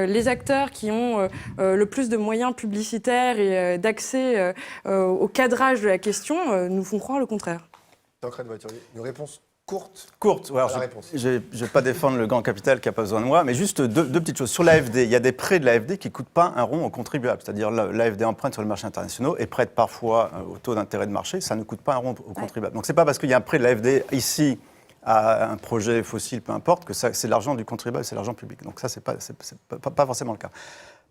[SPEAKER 5] les acteurs qui ont le plus de moyens publicitaires et d'accès au cadrage de la question nous font croire le contraire.
[SPEAKER 1] Tancred Voiturier, une réponse
[SPEAKER 2] courte. Ouais, je ne vais pas défendre le grand capital qui n'a pas besoin de moi, mais juste deux petites choses. Sur l'AFD, il y a des prêts de l'AFD qui ne coûtent pas un rond aux contribuables. C'est-à-dire l'AFD emprunte sur le marché international et prête parfois au taux d'intérêt de marché. Ça ne coûte pas un rond aux contribuables. Donc ce n'est pas parce qu'il y a un prêt de l'AFD ici à un projet fossile, peu importe, que c'est l'argent du contribuable, c'est l'argent public. Donc ça, ce n'est pas forcément le cas.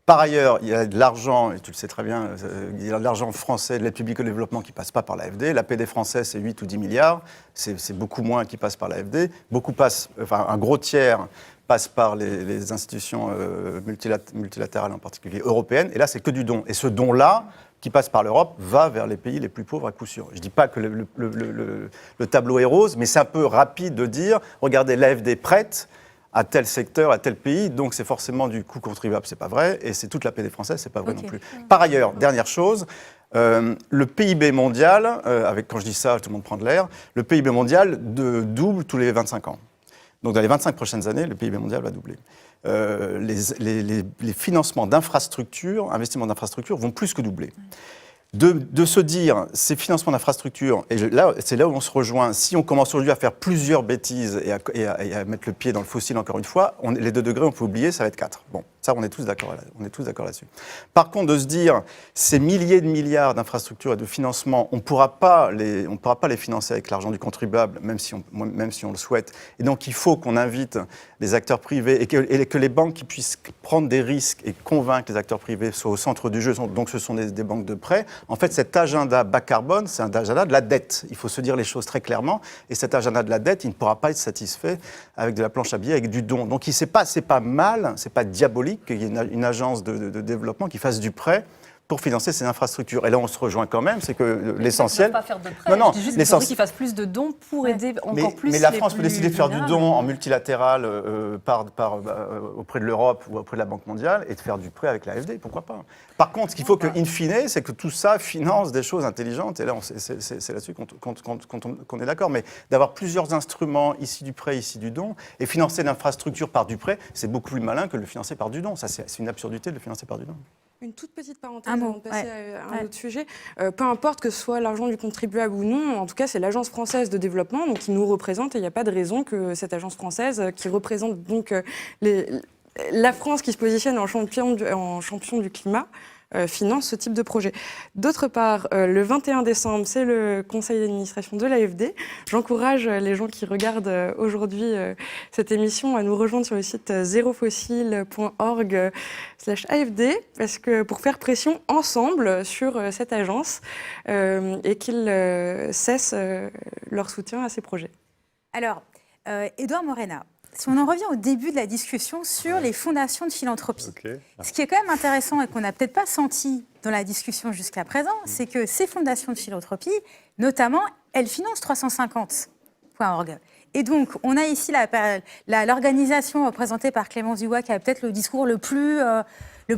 [SPEAKER 2] Par ailleurs, il y a de l'argent, et tu le sais très bien, il y a de l'argent français de l'aide publique au développement qui ne passe pas par l'AFD. L'APD française, c'est 8 ou 10 milliards. C'est beaucoup moins qui passe par l'AFD. Un gros tiers passe par les institutions multilatérales, en particulier européennes. Et là, c'est que du don. Et ce don-là, qui passe par l'Europe, va vers les pays les plus pauvres à coup sûr. Je ne dis pas que le tableau est rose, mais c'est un peu rapide de dire, regardez, l'AFD prête à tel secteur, à tel pays, donc c'est forcément du coût contribuable, c'est pas vrai, et c'est toute l'APD française, c'est pas vrai non plus. Par ailleurs, dernière chose, le PIB mondial, quand je dis ça, tout le monde prend de l'air, le PIB mondial double tous les 25 ans. Donc dans les 25 prochaines années, le PIB mondial va doubler. Les financements d'infrastructures, investissements d'infrastructures vont plus que doubler. De se dire, ces financements d'infrastructures, et là, c'est là où on se rejoint, si on commence aujourd'hui à faire plusieurs bêtises et à mettre le pied dans le fossile encore une fois, les 2 degrés, on peut oublier, ça va être 4. Bon, ça, on est tous d'accord là-dessus. Par contre, de se dire, ces milliers de milliards d'infrastructures et de financements, on ne pourra pas les financer avec l'argent du contribuable, même si on le souhaite. Et donc, il faut qu'on invite les acteurs privés et que les banques qui puissent prendre des risques et convaincre les acteurs privés soient au centre du jeu. Donc, ce sont des banques de prêt. En fait, cet agenda bas carbone, c'est un agenda de la dette. Il faut se dire les choses très clairement. Et cet agenda de la dette, il ne pourra pas être satisfait avec de la planche à billets, avec du don. Donc, c'est pas mal, c'est pas diabolique qu'il y ait une agence de développement qui fasse du prêt pour financer ces infrastructures. Et là, on se rejoint quand même, c'est que l'essentiel...
[SPEAKER 6] Ils ne peuvent pas faire de prêt,
[SPEAKER 2] non,
[SPEAKER 6] je dis juste qu'il faudrait qu'ils fassent plus de dons pour aider encore plus
[SPEAKER 2] mais la France peut décider de faire du don en multilatéral auprès de l'Europe ou auprès de la Banque mondiale et de faire du prêt avec l'AFD, pourquoi pas. Par contre, ce qu'il faut in fine, c'est que tout ça finance des choses intelligentes, et là, c'est là-dessus qu'on est d'accord, mais d'avoir plusieurs instruments, ici du prêt, ici du don, et financer l'infrastructure par du prêt, c'est beaucoup plus malin que de le financer par du don. Ça, c'est une absurdité de le financer par du don.
[SPEAKER 5] Une toute petite parenthèse avant de passer à un autre sujet. Peu importe que ce soit l'argent du contribuable ou non, en tout cas, c'est l'Agence française de développement donc, qui nous représente et il n'y a pas de raison que cette agence française, qui représente donc la France qui se positionne en champion du climat, finance ce type de projet. D'autre part, le 21 décembre, c'est le conseil d'administration de l'AFD. J'encourage les gens qui regardent aujourd'hui cette émission à nous rejoindre sur le site zerofossile.org/AFD parce que pour faire pression ensemble sur cette agence et qu'ils cessent leur soutien à ces projets.
[SPEAKER 3] Alors, Édouard Morena, si on en revient au début de la discussion sur les fondations de philanthropie, ce qui est quand même intéressant et qu'on n'a peut-être pas senti dans la discussion jusqu'à présent, c'est que ces fondations de philanthropie, notamment, elles financent 350.org. Et donc, on a ici l'organisation représentée par Clémence Dubois qui a peut-être le discours le plus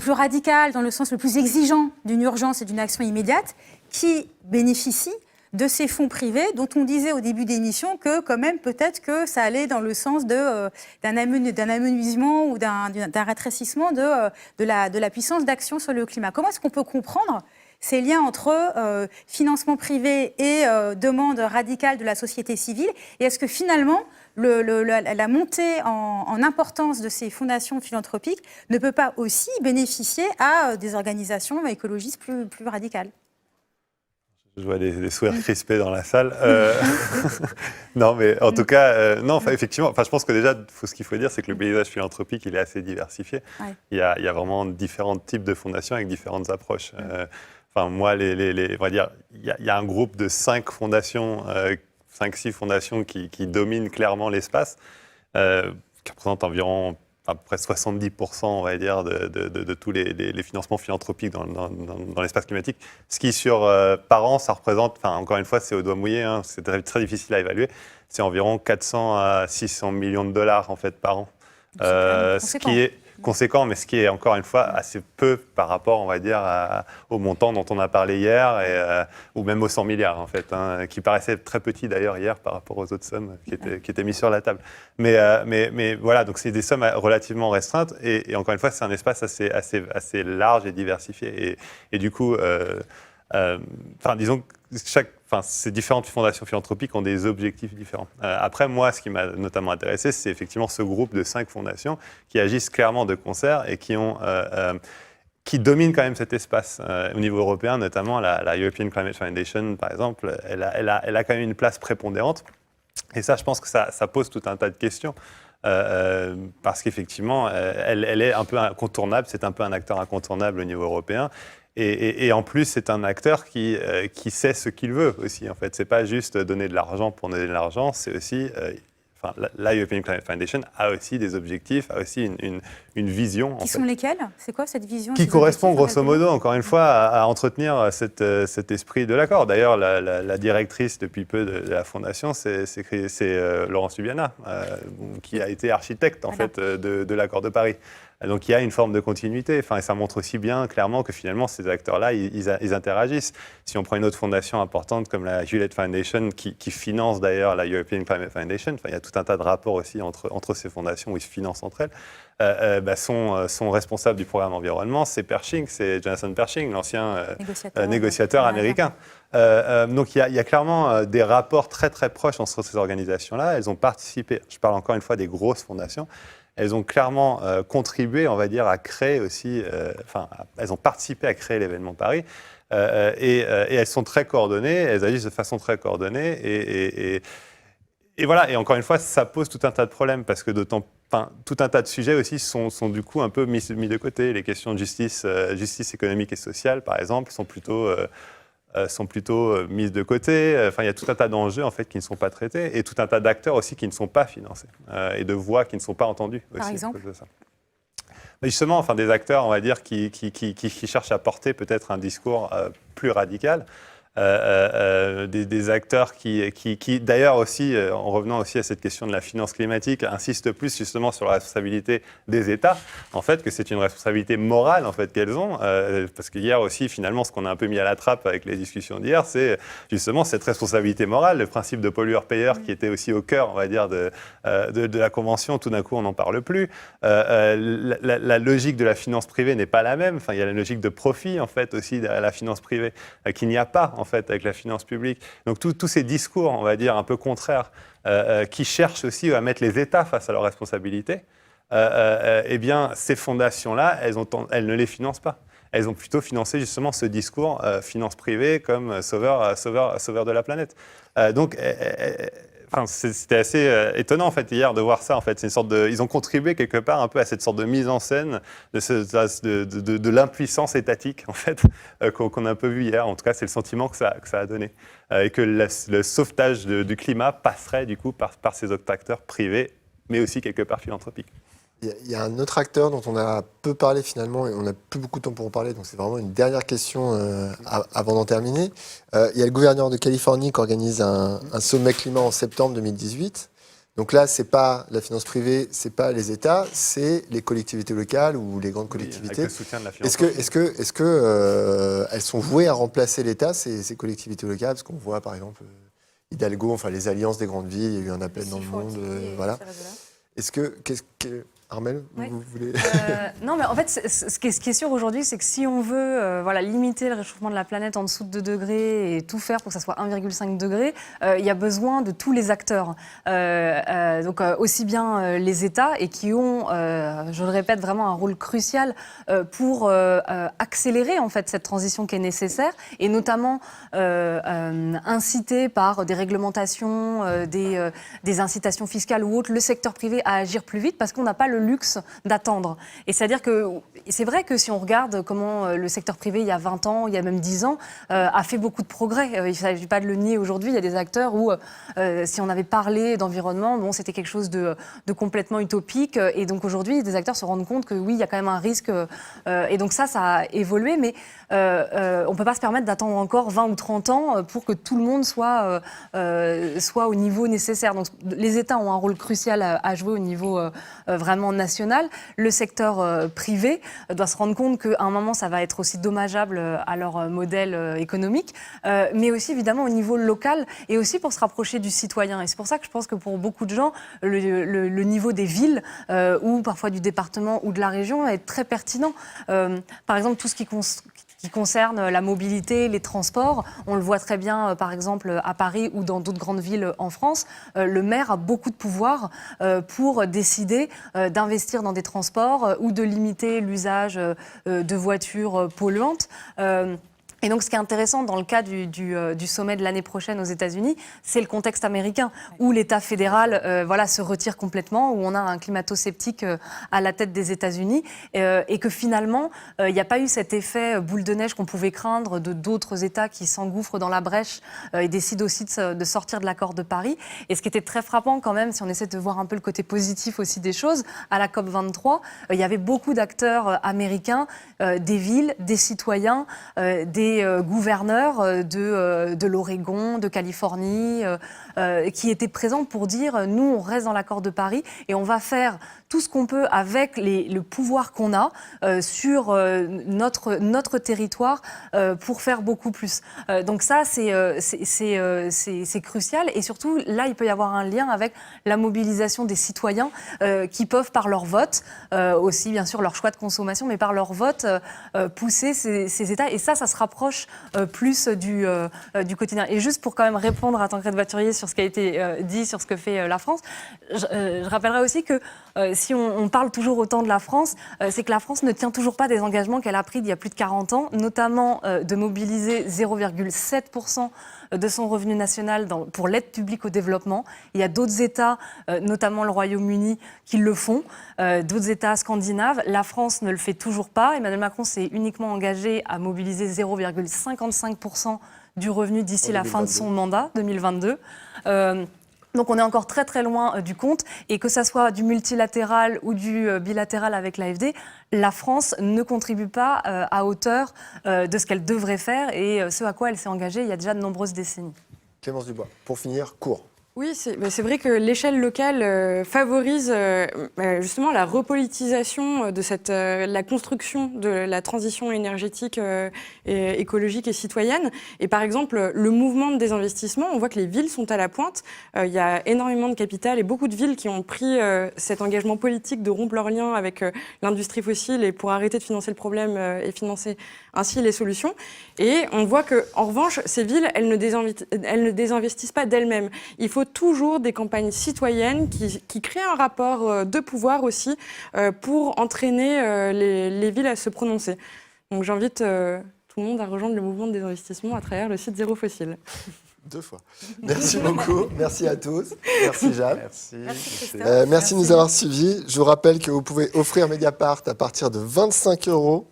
[SPEAKER 3] radical, dans le sens le plus exigeant d'une urgence et d'une action immédiate, qui bénéficie de ces fonds privés dont on disait au début d'émission que quand même peut-être que ça allait dans le sens d'un amenuisement ou d'un rétrécissement de la puissance d'action sur le climat. Comment est-ce qu'on peut comprendre ces liens entre financement privé et demande radicale de la société civile? Et est-ce que finalement la montée en importance de ces fondations philanthropiques ne peut pas aussi bénéficier à des organisations écologistes plus radicales?
[SPEAKER 4] Je vois des sourires crispés dans la salle. Non, mais en tout cas, effectivement, je pense que déjà, ce qu'il faut dire, c'est que le paysage philanthropique, il est assez diversifié. Ouais. Il y a vraiment différents types de fondations avec différentes approches. Moi, on va dire, il y a un groupe de 5 fondations, 5-6 fondations qui dominent clairement l'espace, qui représentent environ à peu près 70%, on va dire, de tous les financements philanthropiques dans l'espace climatique. Ce qui, par an, ça représente, encore une fois, c'est au doigt mouillé, c'est très difficile à évaluer, c'est environ 400 à 600 millions de dollars, en fait, par an. Ce qui est conséquent, mais ce qui est, encore une fois, assez peu par rapport, on va dire, au montant dont on a parlé hier, ou même aux 100 milliards, en fait, qui paraissait très petit, d'ailleurs, hier, par rapport aux autres sommes qui étaient mises sur la table. Mais voilà, donc c'est des sommes relativement restreintes, et encore une fois, c'est un espace assez large et diversifié. Et du coup, disons que ces différentes fondations philanthropiques ont des objectifs différents. Après, moi, ce qui m'a notamment intéressé, c'est effectivement ce groupe de 5 fondations qui agissent clairement de concert et qui dominent quand même cet espace. Au niveau européen, notamment, la European Climate Foundation, par exemple, elle a quand même une place prépondérante. Et ça, je pense que ça pose tout un tas de questions. parce qu'effectivement, elle est un peu incontournable, c'est un peu un acteur incontournable au niveau européen. Et en plus, c'est un acteur qui sait ce qu'il veut aussi. En fait, c'est pas juste donner de l'argent pour donner de l'argent, c'est aussi la European Climate Foundation a aussi des objectifs, a aussi une vision.
[SPEAKER 3] Qui sont lesquels? C'est quoi cette vision?
[SPEAKER 4] Qui correspond grosso modo, encore une fois, à entretenir cet esprit de l'accord. D'ailleurs, la directrice depuis peu de la Fondation, c'est Laurence Lubiana, qui a été architecte en fait, de l'accord de Paris. Donc il y a une forme de continuité. Enfin, et ça montre aussi bien clairement que finalement ces acteurs-là, ils interagissent. Si on prend une autre fondation importante comme la Hewlett Foundation, qui finance d'ailleurs la European Climate Foundation, enfin, il y a tout un tas de rapports aussi entre ces fondations où ils se financent entre elles. Son responsable du programme environnement, c'est Pershing, c'est Jonathan Pershing, l'ancien négociateur américain. Donc il y a clairement des rapports très très proches entre ces organisations-là. Elles ont participé, je parle encore une fois des grosses fondations, elles ont clairement contribué, on va dire, à créer aussi, elles ont participé à créer l'événement Paris. Et elles sont très coordonnées, elles agissent de façon très coordonnée. Et voilà, et encore une fois, ça pose tout un tas de problèmes parce que tout un tas de sujets aussi sont du coup un peu mis de côté. Les questions de justice économique et sociale, par exemple, sont plutôt mises de côté. Enfin, il y a tout un tas d'enjeux en fait qui ne sont pas traités et tout un tas d'acteurs aussi qui ne sont pas financés et de voix qui ne sont pas entendues aussi.
[SPEAKER 3] Par exemple,
[SPEAKER 4] à cause de ça. Mais justement, enfin, des acteurs, on va dire, qui cherchent à porter peut-être un discours plus radical. Des acteurs qui d'ailleurs aussi, en revenant aussi à cette question de la finance climatique, insistent plus justement sur la responsabilité des États, en fait, que c'est une responsabilité morale en fait qu'elles ont, parce qu'hier aussi, finalement, ce qu'on a un peu mis à la trappe avec les discussions d'hier, c'est justement cette responsabilité morale, le principe de pollueur-payeur qui était aussi au cœur, on va dire, de la Convention. Tout d'un coup, on n'en parle plus. La logique de la finance privée n'est pas la même. Enfin, il y a la logique de profit en fait aussi de la finance privée qu'il n'y a pas en fait avec la finance publique. Donc tous ces discours, on va dire, un peu contraires, qui cherchent aussi à mettre les États face à leurs responsabilités, eh bien, ces fondations-là, elles ne les financent pas. Elles ont plutôt financé justement ce discours finance privée comme sauveur de la planète. Donc, c'était assez étonnant en fait hier de voir ça. En fait, c'est une sorte ils ont contribué quelque part un peu à cette sorte de mise en scène de l'impuissance étatique en fait qu'on a un peu vu hier. En tout cas, c'est le sentiment que ça a donné et que le sauvetage du climat passerait du coup par ces autres acteurs privés, mais aussi quelque part philanthropiques.
[SPEAKER 1] Il y a un autre acteur dont on a peu parlé finalement, et on n'a plus beaucoup de temps pour en parler, donc c'est vraiment une dernière question avant d'en terminer. Il y a le gouverneur de Californie qui organise un sommet climat en septembre 2018. Donc là, c'est pas la finance privée, c'est pas les États, c'est les collectivités locales ou les grandes collectivités.
[SPEAKER 4] Avec le soutien de la finance.
[SPEAKER 1] Est-ce que elles sont vouées à remplacer l'État, ces collectivités locales? Parce qu'on voit par exemple Hidalgo, enfin les alliances des grandes villes, il y a eu un appel dans le monde, voilà. Est-ce que Armelle,
[SPEAKER 6] oui.
[SPEAKER 1] Vous voulez...
[SPEAKER 6] Non, mais en fait, ce qui est sûr aujourd'hui, c'est que si on veut limiter le réchauffement de la planète en dessous de 2 degrés et tout faire pour que ça soit 1,5 degré, il y a besoin de tous les acteurs. Donc aussi bien les États, et qui ont, je le répète, vraiment un rôle crucial pour accélérer en fait cette transition qui est nécessaire, et notamment inciter par des réglementations, des incitations fiscales ou autres, le secteur privé à agir plus vite, parce qu'on n'a pas le luxe d'attendre. Et c'est-à-dire que c'est vrai que si on regarde comment le secteur privé, il y a 20 ans, il y a même 10 ans, a fait beaucoup de progrès. Il ne s'agit pas de le nier aujourd'hui. Il y a des acteurs où, si on avait parlé d'environnement, bon, c'était quelque chose de complètement utopique. Et donc aujourd'hui, des acteurs se rendent compte que oui, il y a quand même un risque. Et donc ça a évolué. Mais on ne peut pas se permettre d'attendre encore 20 ou 30 ans pour que tout le monde soit au niveau nécessaire. Donc les États ont un rôle crucial à jouer au niveau vraiment national. Le secteur privé doit se rendre compte qu'à un moment, ça va être aussi dommageable à leur modèle économique, mais aussi évidemment au niveau local et aussi pour se rapprocher du citoyen. Et c'est pour ça que je pense que pour beaucoup de gens, le niveau des villes ou parfois du département ou de la région est très pertinent. Par exemple, tout ce qui concerne la mobilité, les transports. On le voit très bien, par exemple, à Paris ou dans d'autres grandes villes en France. Le maire a beaucoup de pouvoir pour décider d'investir dans des transports ou de limiter l'usage de voitures polluantes. Et donc, ce qui est intéressant dans le cas du sommet de l'année prochaine aux États-Unis, c'est le contexte américain, où l'État fédéral se retire complètement, où on a un climato-sceptique à la tête des États-Unis, et que finalement, il n'y a pas eu cet effet boule de neige qu'on pouvait craindre de d'autres États qui s'engouffrent dans la brèche et décident aussi de sortir de l'accord de Paris. Et ce qui était très frappant quand même, si on essaie de voir un peu le côté positif aussi des choses, à la COP23, il y avait beaucoup d'acteurs américains, des villes, des citoyens, des gouverneurs de l'Oregon, de Californie, qui étaient présents pour dire nous, on reste dans l'accord de Paris et on va faire tout ce qu'on peut avec le pouvoir qu'on a sur notre territoire pour faire beaucoup plus. Donc ça, c'est crucial. Et surtout, là, il peut y avoir un lien avec la mobilisation des citoyens qui peuvent, par leur vote, aussi bien sûr leur choix de consommation, mais par leur vote, pousser ces États. Et ça se rapproche plus du quotidien. Et juste pour quand même répondre à Tancrède Voiturier sur ce qui a été dit sur ce que fait la France, je rappellerai aussi que si on parle toujours autant de la France, c'est que la France ne tient toujours pas des engagements qu'elle a pris il y a plus de 40 ans, notamment de mobiliser 0,7% de son revenu national pour l'aide publique au développement. Il y a d'autres États, notamment le Royaume-Uni, qui le font, d'autres États scandinaves. La France ne le fait toujours pas. Emmanuel Macron s'est uniquement engagé à mobiliser 0,55% du revenu d'ici la fin de son mandat, 2022. Donc on est encore très très loin du compte, et que ça soit du multilatéral ou du bilatéral avec l'AFD, la France ne contribue pas à hauteur de ce qu'elle devrait faire et ce à quoi elle s'est engagée il y a déjà de nombreuses décennies.
[SPEAKER 1] Clémence Dubois, pour finir, court.
[SPEAKER 5] Oui, c'est vrai que l'échelle locale favorise justement la repolitisation de la construction de la transition énergétique, écologique et citoyenne. Et par exemple, le mouvement de désinvestissement, on voit que les villes sont à la pointe. Il y a énormément de capital et beaucoup de villes qui ont pris cet engagement politique de rompre leurs liens avec l'industrie fossile et pour arrêter de financer le problème et financer ainsi les solutions. Et on voit qu'en revanche, ces villes, elles ne désinvestissent pas d'elles-mêmes. Il faut toujours des campagnes citoyennes qui créent un rapport de pouvoir aussi pour entraîner les villes à se prononcer. Donc j'invite tout le monde à rejoindre le mouvement de désinvestissement à travers le site Zéro Fossile.
[SPEAKER 1] 2 fois. Merci beaucoup. Merci à tous. Merci Jeanne.
[SPEAKER 2] Merci.
[SPEAKER 1] Merci de nous avoir suivis. Je vous rappelle que vous pouvez offrir Mediapart à partir de 25 €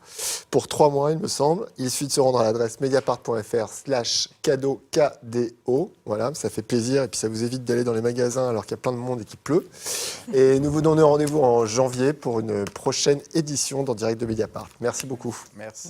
[SPEAKER 1] pour 3 mois, il me semble. Il suffit de se rendre à l'adresse mediapart.fr/cadeau KDO. Voilà, ça fait plaisir et puis ça vous évite d'aller dans les magasins alors qu'il y a plein de monde et qu'il pleut. Et nous vous donnons rendez-vous en janvier pour une prochaine édition d'En Direct de Mediapart. Merci beaucoup.
[SPEAKER 2] Merci.